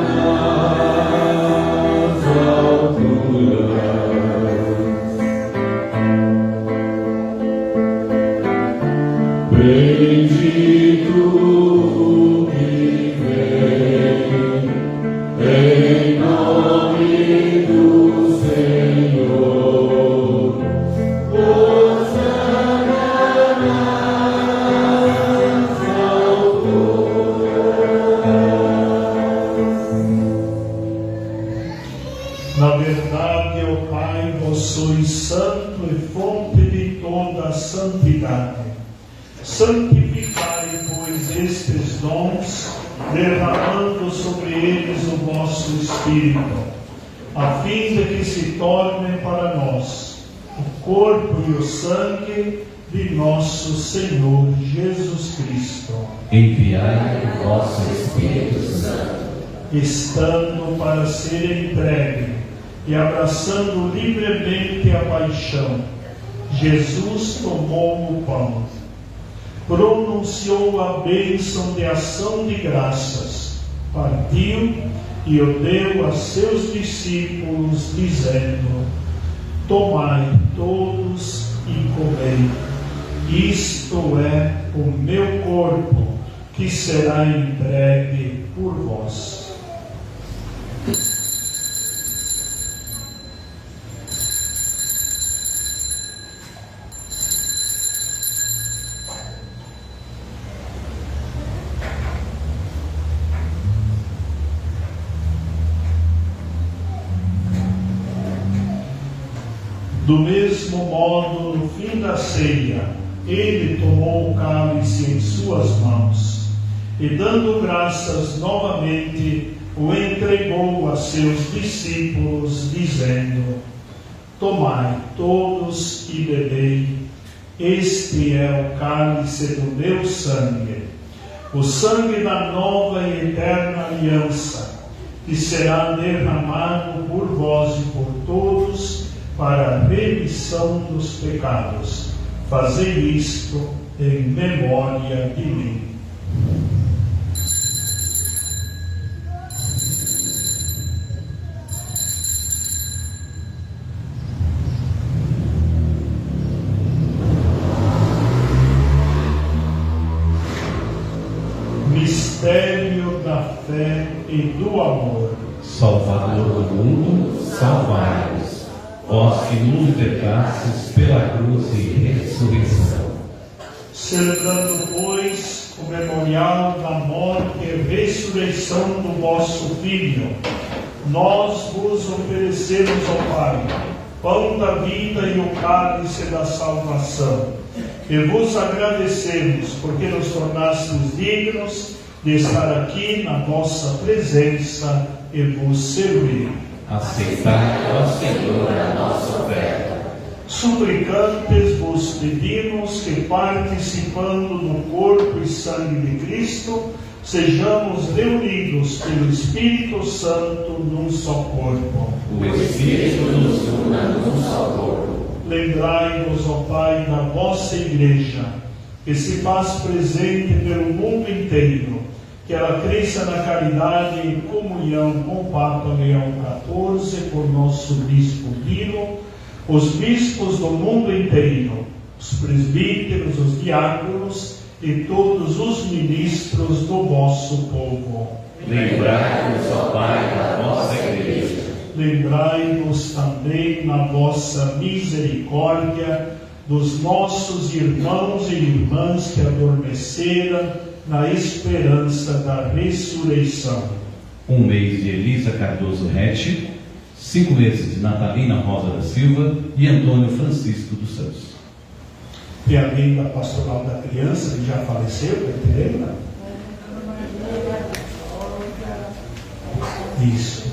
nas alturas. Bendito o que vem em nome do Senhor. Hosana nas alturas. Na verdade, ó Pai, vós sois santo e fonte de toda a santidade. Santificai, pois, estes dons, derramando sobre eles o vosso Espírito, a fim de que se tornem para nós o corpo e o sangue de nosso Senhor Jesus Cristo. Enviai o vosso Espírito Santo, Estando para ser entregue e abraçando livremente a paixão, Jesus tomou o pão, pronunciou a bênção de ação de graças, partiu e o deu a seus discípulos, dizendo: tomai todos e comei, isto é o meu corpo, que será entregue por vós. Do mesmo modo, no fim da ceia, ele tomou o cálice em suas mãos e, dando graças novamente, o entregou a seus discípulos, dizendo: tomai todos e bebei, este é o cálice do meu sangue, o sangue da nova e eterna aliança, que será derramado por vós e por todos para a remissão dos pecados. Fazei isto em memória de mim. Mistério da fé e do amor. Salvador do mundo, salvai-nos. Vós que nos libertastes pela cruz e ressurreição. Celebrando, pois, o memorial da morte e ressurreição do vosso Filho, nós vos oferecemos, ó Pai, pão da vida e o cálice da salvação. E vos agradecemos, porque nos tornastes dignos de estar aqui na vossa presença e vos servir. Aceitai, ó Senhor, a nossa oferta. Suplicantes vos pedimos que, participando do corpo e sangue de Cristo, sejamos reunidos pelo Espírito Santo num só corpo. O Espírito nos una num só corpo. Lembrai-vos, ó Pai, da vossa Igreja, que se faz presente pelo mundo inteiro, que ela cresça na caridade e comunhão com o Papa Leão XIV, por nosso Bispo Pio, os bispos do mundo inteiro, os presbíteros, os diáconos e todos os ministros do vosso povo. Lembrai-vos, ó Pai, da vossa Igreja. Lembrai-vos também na vossa misericórdia dos nossos irmãos e irmãs que adormeceram na esperança da ressurreição. Um mês de Elisa Cardoso Rete, 5 meses de Natalina Rosa da Silva e Antônio Francisco dos Santos. E além da pastoral da criança, que já faleceu, lembra? Isso.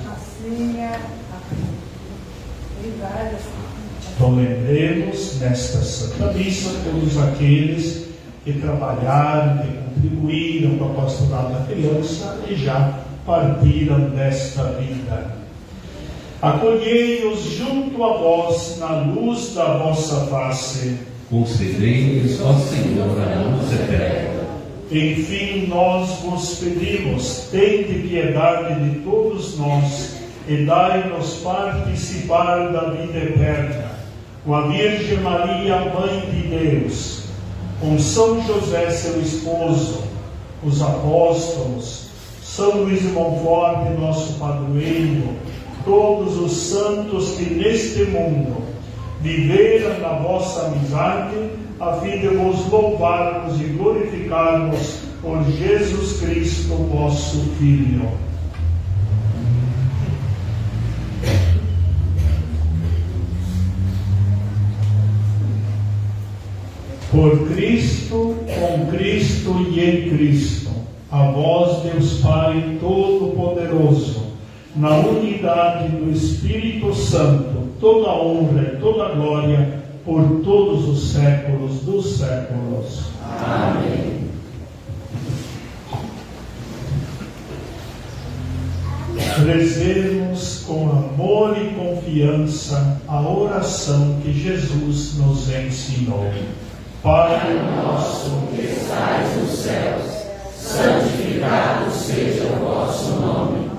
Então lembremos nesta Santa Missa todos aqueles que trabalharam, que contribuíram para a pastoral da criança e já partiram desta vida. Acolhei-os junto a vós na luz da vossa face. Concedei-nos, ó Senhor, a luz eterna. Enfim, nós vos pedimos, tende piedade de todos nós e dai-nos participar da vida eterna. Com a Virgem Maria, Mãe de Deus, com São José, seu esposo, os apóstolos, São Luís de Montfort, nosso padroeiro, todos os santos que neste mundo viveram na vossa amizade, a fim de vos louvarmos e glorificarmos por Jesus Cristo, vosso Filho. Por Cristo, com Cristo e em Cristo, a vós, Deus Pai Todo-Poderoso, na unidade do Espírito Santo, toda honra e toda glória por todos os séculos dos séculos. Amém. Rezemos com amor e confiança a oração que Jesus nos ensinou. Pai nosso que estais nos céus, santificado seja o vosso nome.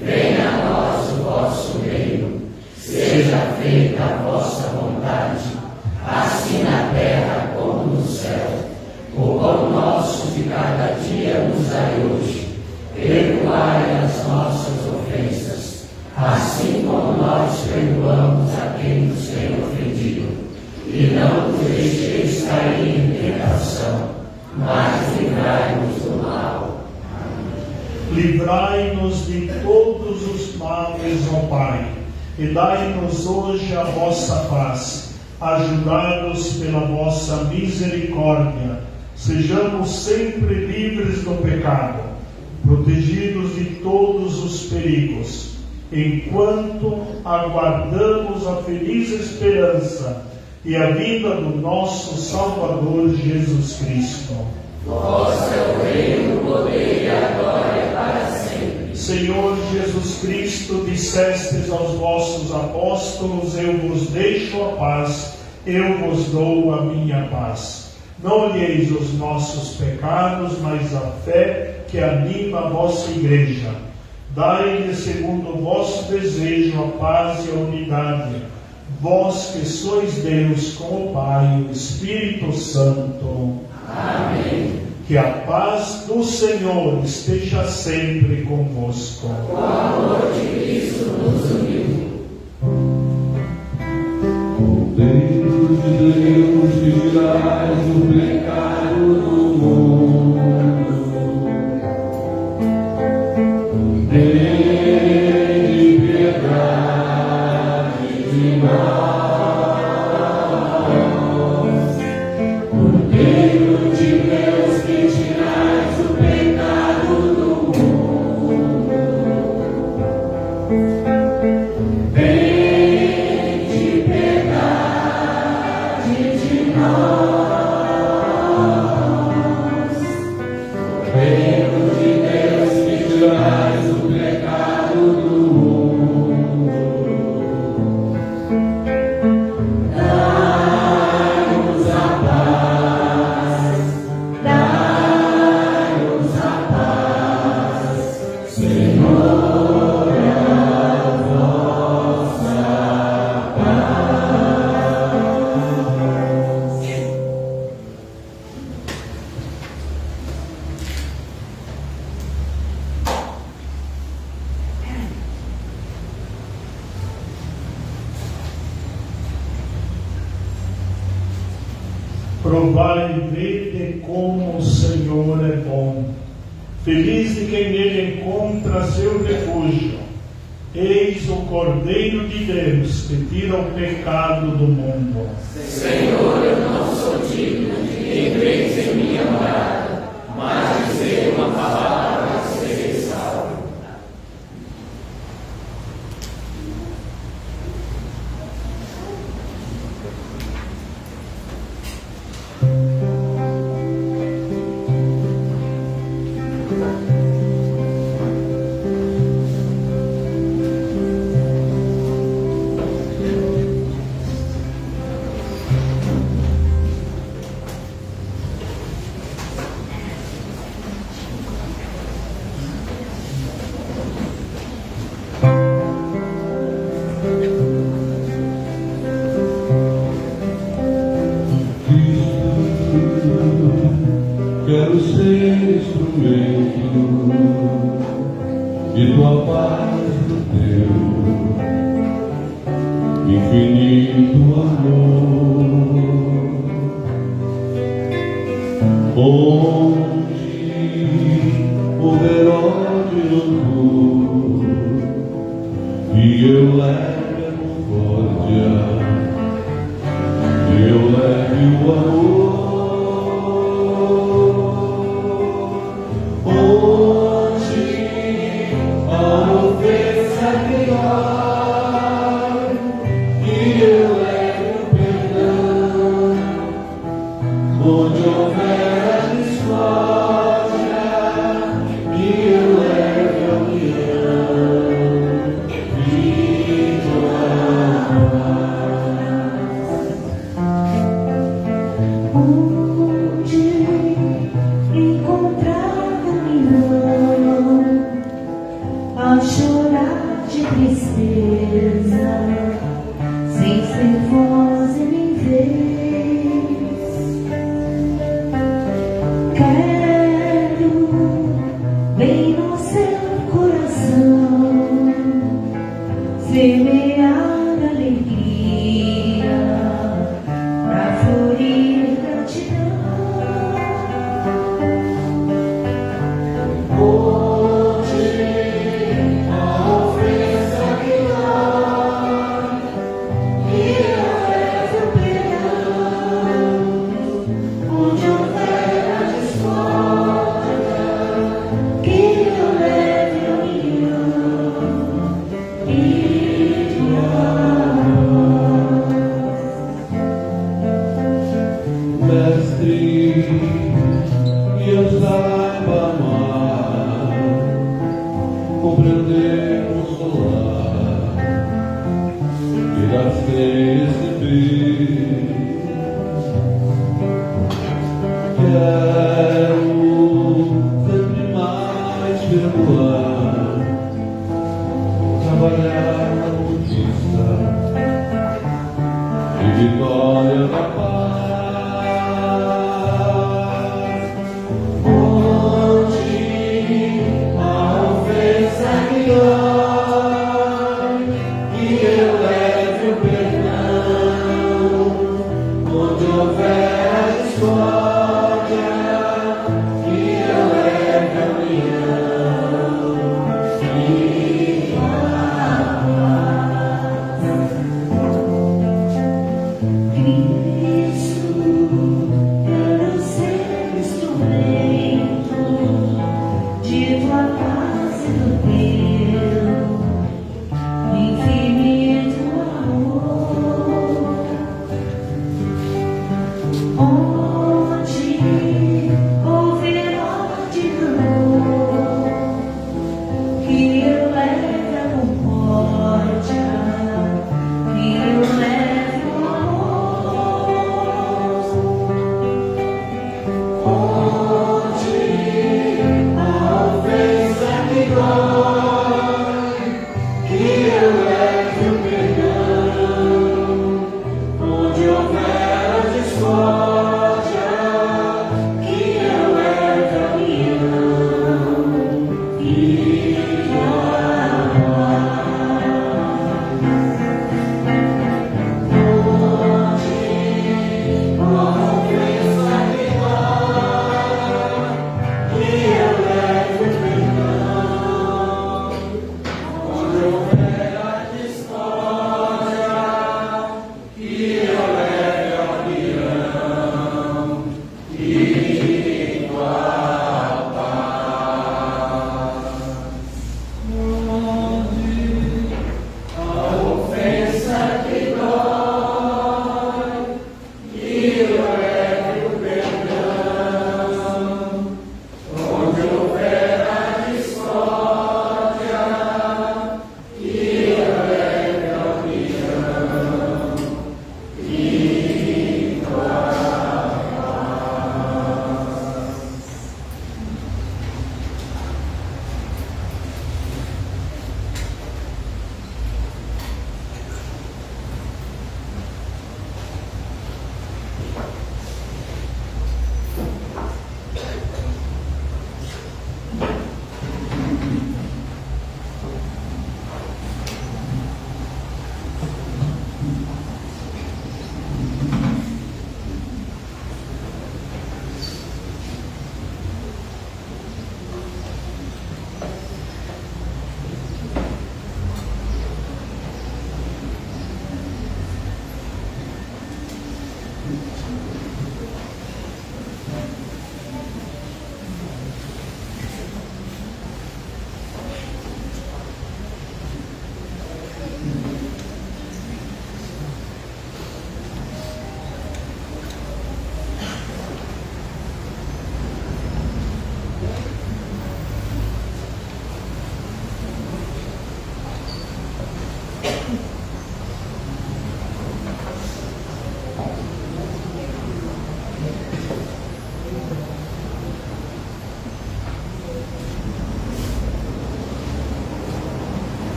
Venha a nós o vosso reino. Seja feita a vossa vontade, assim na terra como no céu. O pão nosso de cada dia nos dai hoje. Perdoai as nossas ofensas, assim como nós perdoamos a quem nos tem ofendido. E não nos deixeis cair em tentação, mas livrai-nos do mal. Livrai-nos de todos os males, ó Pai, e dai-nos hoje a vossa paz. Ajudai-nos pela vossa misericórdia. Sejamos sempre livres do pecado, protegidos de todos os perigos, enquanto aguardamos a feliz esperança e a vida do nosso Salvador Jesus Cristo. Vosso é o reino, o poder e a glória para sempre. Senhor Jesus Cristo, dissestes aos vossos apóstolos: eu vos deixo a paz, eu vos dou a minha paz. Não olheis os nossos pecados, mas a fé que anima a vossa igreja. Dai-lhe, segundo o vosso desejo, a paz e a unidade. Vós que sois Deus com o Pai e o Espírito Santo. Amém. Que a paz do Senhor esteja sempre convosco. O amor de Cristo nos uniu. Deus de Deus, tirais o pecado do mundo. Tem piedade de nós. Cordeiro de Deus, que tirais o pecado do mundo. Tem piedade de nós. Cordeiro de Deus, que tirais o pecado do mundo. Dai-nos a paz, dai-nos a paz, Senhor, a vossa paz. Provai e vede como o Senhor é bom. Feliz de quem nele encontra seu refúgio. Eis o Cordeiro de Deus que tira o pecado do mundo. Senhor, eu não sou digno de que entreis em minha morada, mas dizei uma palavra e serei salvo. Quero ser instrumento de tua paz, do teu infinito amor. Onde houver ódio e rancor, e eu leve a concórdia, eu leve o amor. Onde houver a discórdia, e eu leve a união e tua paz. Onde encontrar caminhão, a chorar de tristeza, sem ser voz e nem vez. Quero bem no seu coração semear alegria pra florir gratidão. Onde a ofensa que dói, e eu levo o perdão. Onde houver a discórdia, Que eu leve a união e tua Mestre, que eu saiba amar com onde houver morte do amor, que eu leve a concórdia, que eu leve o amor. Onde a ofensa me dói, que eu leve o perdão. Onde houver a discórdia, que eu leve a união e a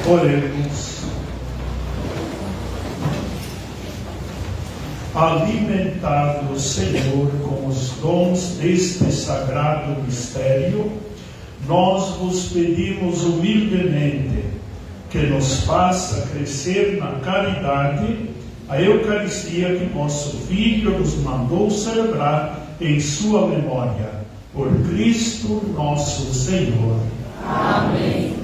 Oremos. Alimentado, Senhor, com os dons deste sagrado mistério, nós vos pedimos humildemente que nos faça crescer na caridade a Eucaristia que vosso Filho nos mandou celebrar em sua memória. Por Cristo nosso Senhor. Amém.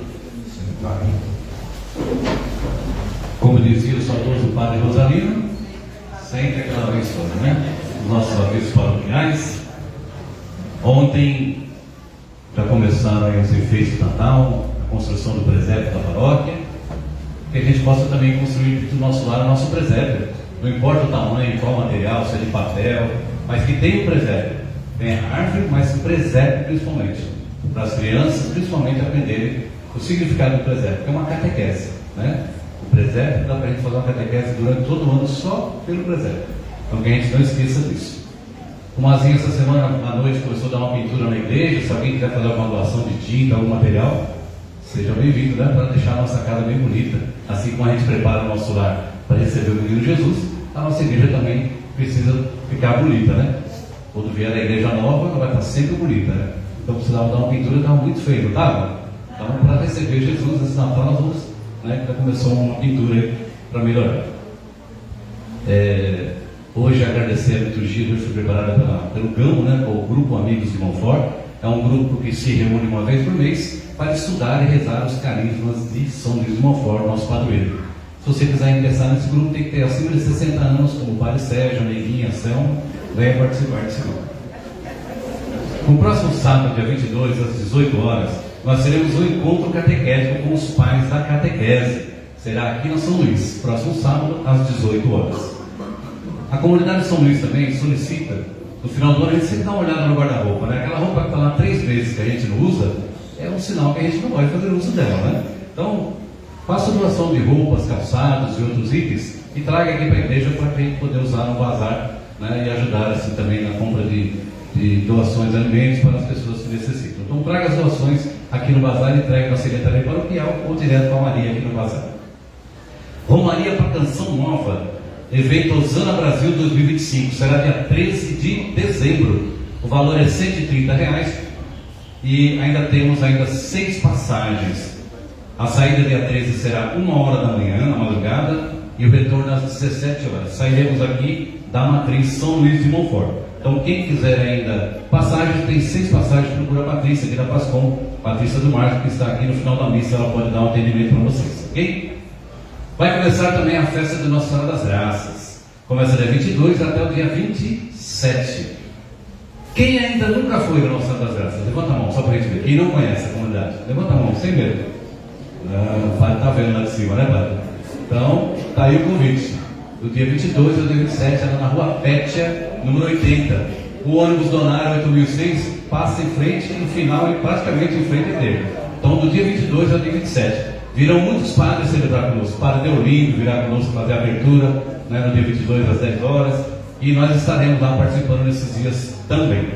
Como dizia o saudoso Padre Rosalino, sempre aquela vez toda, né? Os nossos avisos paroquiais. Ontem já começaram aí os efeitos de Natal, a construção do presépio da paróquia, que a gente possa também construir do nosso lar o nosso presépio. Não importa o tamanho, qual material, se é de papel, mas que tenha o presépio. Tem a árvore, mas o presépio principalmente. Para as crianças, principalmente, aprenderem o significado do presépio, que é uma catequese, né? O presépio dá para a gente fazer uma catequese durante todo o ano só pelo presépio. Então que a gente não esqueça disso. O Mazinho essa semana à noite começou a dar uma pintura na igreja. Se alguém quiser fazer uma doação de tinta, algum material, seja bem-vindo, né? Para deixar a nossa casa bem bonita. Assim como a gente prepara o nosso lar para receber o menino Jesus, a nossa igreja também precisa ficar bonita, né? Quando vier a igreja nova, ela vai estar sempre bonita, né? Então precisava dar uma pintura, estava muito feio, não estava? Então, para receber Jesus nesse Natal, nós vamos, né? Já começou uma pintura aí para melhorar. Hoje, agradecer a liturgia que foi preparada pelo GAMO, né? O Grupo Amigos de Montfort. É um grupo que se reúne uma vez por mês para estudar e rezar os carismas de São Luís de Montfort, nosso padroeiro. Se você quiser ingressar nesse grupo, tem que ter acima de 60 anos, como o Padre Sérgio, Neguinha, Anselmo, venha participar desse grupo. No próximo sábado, dia 22, às 18 horas, nós teremos um encontro catequético com os pais da catequese. Será aqui na São Luís, próximo sábado, às 18 horas. A comunidade de São Luís também solicita, no final do ano, a gente sempre dá uma olhada no guarda-roupa, né? Aquela roupa que está lá 3 meses que a gente não usa, é um sinal que a gente não pode fazer uso dela, né? Então, faça doação de roupas, calçados e outros itens e traga aqui para a igreja para a gente poder usar no bazar, né? E ajudar assim também na compra de doações de alimentos para as pessoas que necessitam. Então, traga as doações aqui no bazar e entregue na secretaria paroquial ou direto para a Maria aqui no bazar. Romaria para Canção Nova, evento Osana Brasil 2025, será dia 13 de dezembro. O valor é R$ 130 e ainda temos 6 passagens. A saída dia 13 será 1h da manhã, na madrugada, e o retorno às 17 horas. Sairemos aqui da matriz São Luís de Montfort. Então, quem quiser ainda passagens, tem 6 passagens, procura a Patrícia aqui da Pascom, Patrícia do Marco, que está aqui no final da missa, ela pode dar um atendimento para vocês, ok? Vai começar também a festa de Nossa Senhora das Graças. Começa dia 22 até o dia 27. Quem ainda nunca foi para Nossa Senhora das Graças? Levanta a mão, só para a gente ver. Quem não conhece a comunidade? Levanta a mão, sem medo. O padre está vendo lá de cima, né, padre? Então, está aí o convite. Do dia 22 ao dia 27, ela na rua Pétia, número 80. O ônibus Donário 8006 passa em frente e no final ele praticamente em frente dele. Então, do dia 22 ao dia 27. Virão muitos padres celebrar conosco. O padre Deolindo virá conosco fazer a abertura, né, no dia 22 às 10 horas. E nós estaremos lá participando nesses dias também.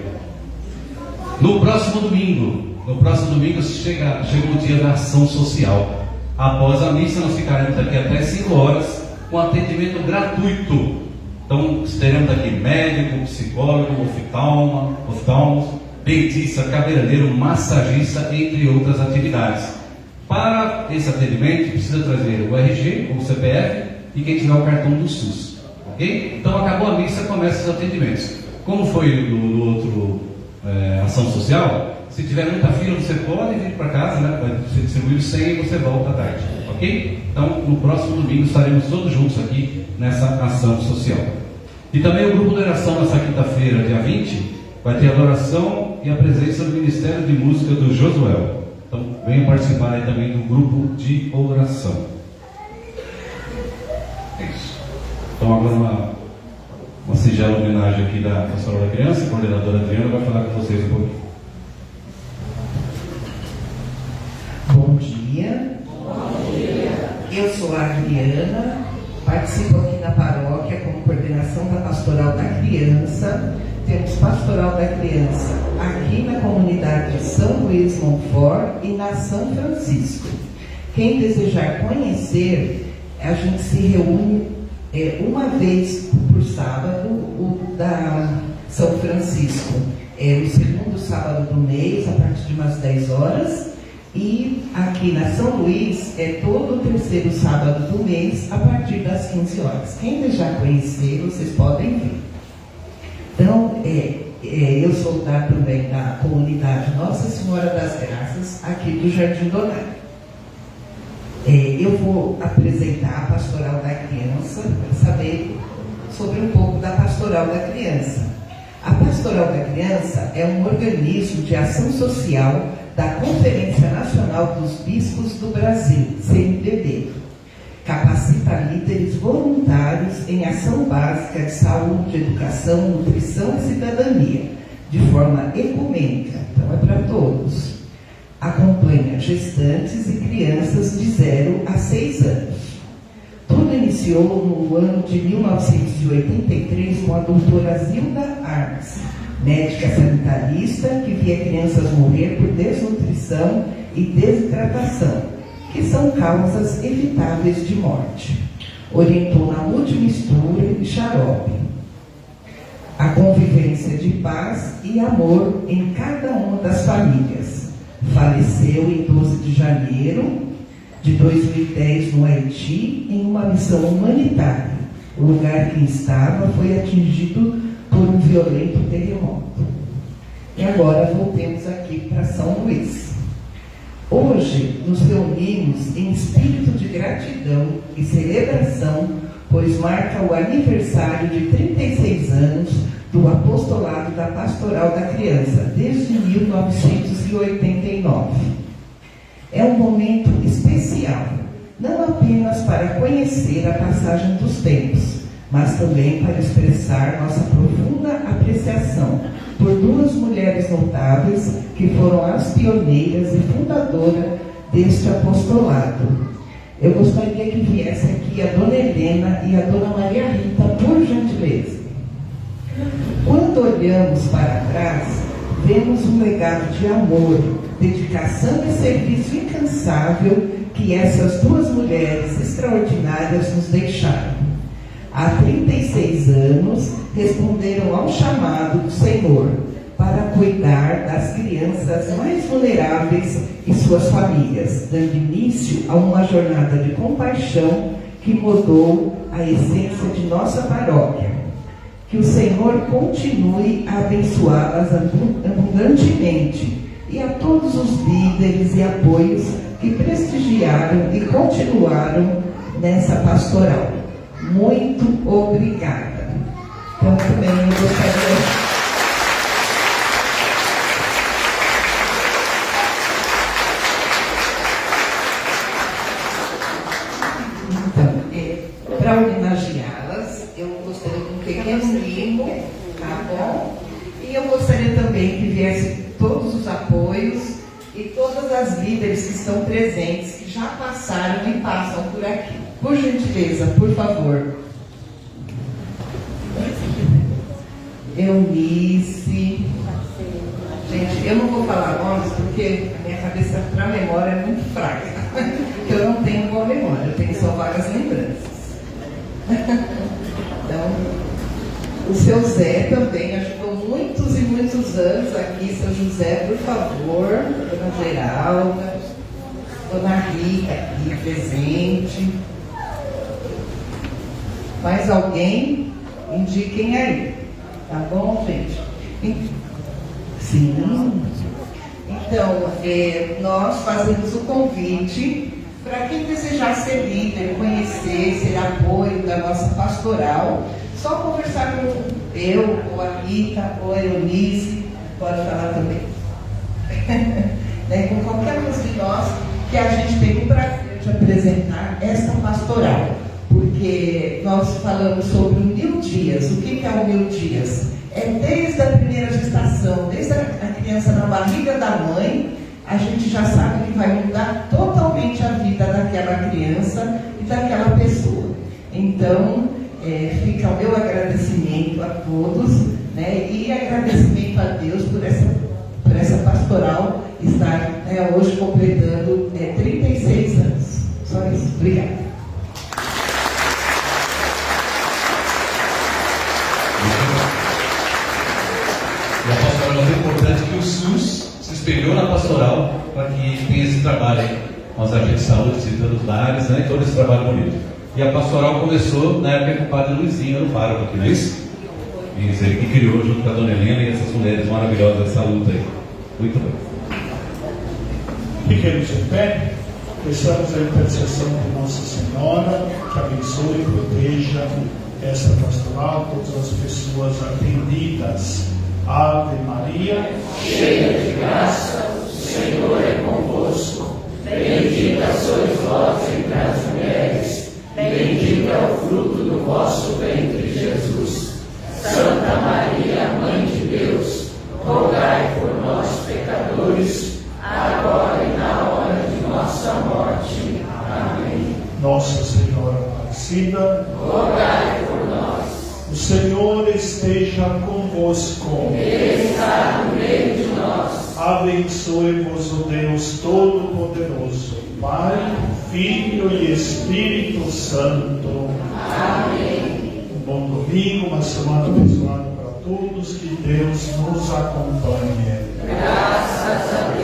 No próximo domingo chega o dia da ação social. Após a missa, nós ficaremos aqui até 5 horas com atendimento gratuito. Então, teremos aqui médico, psicólogo, oftalmos, dentista, cabeleireiro, massagista, entre outras atividades. Para esse atendimento, precisa trazer o RG, o CPF e quem tiver o cartão do SUS. Ok? Então, acabou a missa, começa os atendimentos. Como foi no outro ação social, se tiver muita fila, você pode vir para casa, né? Vai ser distribuído 100 e você volta à tarde. Ok? Então, no próximo domingo estaremos todos juntos aqui nessa ação social. E também o grupo de oração nessa quinta-feira, dia 20, vai ter adoração e a presença do Ministério de Música do Josuel. Então, venham participar aí também do grupo de oração. É isso. Então, agora uma singela homenagem aqui da Pastoral da Criança, a coordenadora Adriana vai falar com vocês um pouquinho. Bom dia. Eu sou a Adriana, participo aqui na paróquia como coordenação da Pastoral da Criança. Temos Pastoral da Criança aqui na comunidade de São Luís Montfort e na São Francisco. Quem desejar conhecer, a gente se reúne uma vez por sábado, o da São Francisco. No segundo sábado do mês, a partir de umas 10 horas. E aqui na São Luís é todo o terceiro sábado do mês, a partir das 15 horas. Quem desejar conhecer, vocês podem vir. Então, eu sou também da comunidade Nossa Senhora das Graças, aqui do Jardim Donário. Eu vou apresentar a Pastoral da Criança, para saber sobre um pouco da Pastoral da Criança. A Pastoral da Criança é um organismo de ação social da Conferência Nacional dos Bispos do Brasil, CNBB. Capacita líderes voluntários em ação básica de saúde, educação, nutrição e cidadania, de forma ecumênica, então é para todos. Acompanha gestantes e crianças de 0 a 6 anos. Tudo iniciou no ano de 1983 com a doutora Zilda Arnes, médica sanitarista que via crianças morrer por desnutrição e desidratação, que são causas evitáveis de morte. Orientou na multimistura e xarope, a convivência de paz e amor em cada uma das famílias. Faleceu em 12 de janeiro de 2010 no Haiti, em uma missão humanitária. O lugar que estava foi atingido por um violento terremoto. E agora voltemos aqui para São Luís. Hoje nos reunimos em espírito de gratidão e celebração pois marca o aniversário de 36 anos do apostolado da Pastoral da Criança, desde 1989. É um momento especial, não apenas para conhecer a passagem dos tempos, mas também para expressar nossa profunda apreciação por duas mulheres notáveis que foram as pioneiras e fundadoras deste apostolado. Eu gostaria que viesse aqui a Dona Helena e a Dona Maria Rita, por gentileza. Quando olhamos para trás, vemos um legado de amor, dedicação e serviço incansável que essas duas mulheres extraordinárias nos deixaram. Há 36 anos, responderam ao chamado do Senhor para cuidar das crianças mais vulneráveis e suas famílias, dando início a uma jornada de compaixão que mudou a essência de nossa paróquia. Que o Senhor continue a abençoá-las abundantemente e a todos os líderes e apoios que prestigiaram e continuaram nessa pastoral. Muito obrigada. Então, também eu gostaria... Para homenageá-las, eu gostaria de um pequeno mimo, tá bom? E eu gostaria também que viesse todos os apoios e todas as líderes que estão presentes, que já passaram e passam por aqui. Por gentileza, por favor. Eunice. Gente, eu não vou falar nomes porque a minha cabeça para a memória é muito fraca. Eu não tenho boa memória, eu tenho só várias lembranças. Então, o seu Zé também ajudou muitos e muitos anos aqui. Seu José, por favor. Dona Geralda, Dona Rita aqui presente. Mais alguém? Indiquem aí. Tá bom, gente? Sim. Então, nós fazemos o convite para quem desejar ser líder, conhecer, ser apoio da nossa pastoral, só conversar com eu, ou a Rita, ou a Eunice, pode falar também, né, com qualquer um de nós, que a gente tem o prazer de apresentar esta pastoral, porque nós falamos sobre o 1000 dias. O que é o 1000 dias? É desde a primeira gestação, desde a criança na barriga da mãe, a gente já sabe que vai mudar totalmente a vida daquela criança e daquela pessoa. Então, fica o meu agradecimento a todos, né, e agradecimento a Deus por essa pastoral estar, né, hoje completando 36 anos. Só isso. Obrigada. E a pastoral é muito importante que o SUS se espelhou na pastoral para que tenha esse trabalho aí, com as agentes de saúde, visitando os lares, né, todo esse trabalho bonito. E a pastoral começou na época que o padre Luizinho era o pároco aqui, não é isso? Isso, ele que criou junto com a Dona Helena e essas mulheres maravilhosas dessa luta aí. Muito bem. Fiquemos em pé, peçamos a intercessão de Nossa Senhora, que abençoe e proteja esta pastoral, todas as pessoas atendidas. Ave Maria, cheia de graça, o Senhor é convosco. Bendita sois vós entre as mulheres, bendito é o fruto do vosso ventre, Jesus. Santa Maria, Mãe de Deus, rogai por nós, pecadores, agora e na hora de nossa morte. Amém. Nossa Senhora Aparecida, rogai por nós. O Senhor esteja convosco. Ele está no meio de nós. Abençoe-vos o Deus Todo-Poderoso, Pai, Filho e Espírito Santo. Amém. Um bom domingo, uma semana abençoada para todos. Que Deus nos acompanhe. Graças a Deus.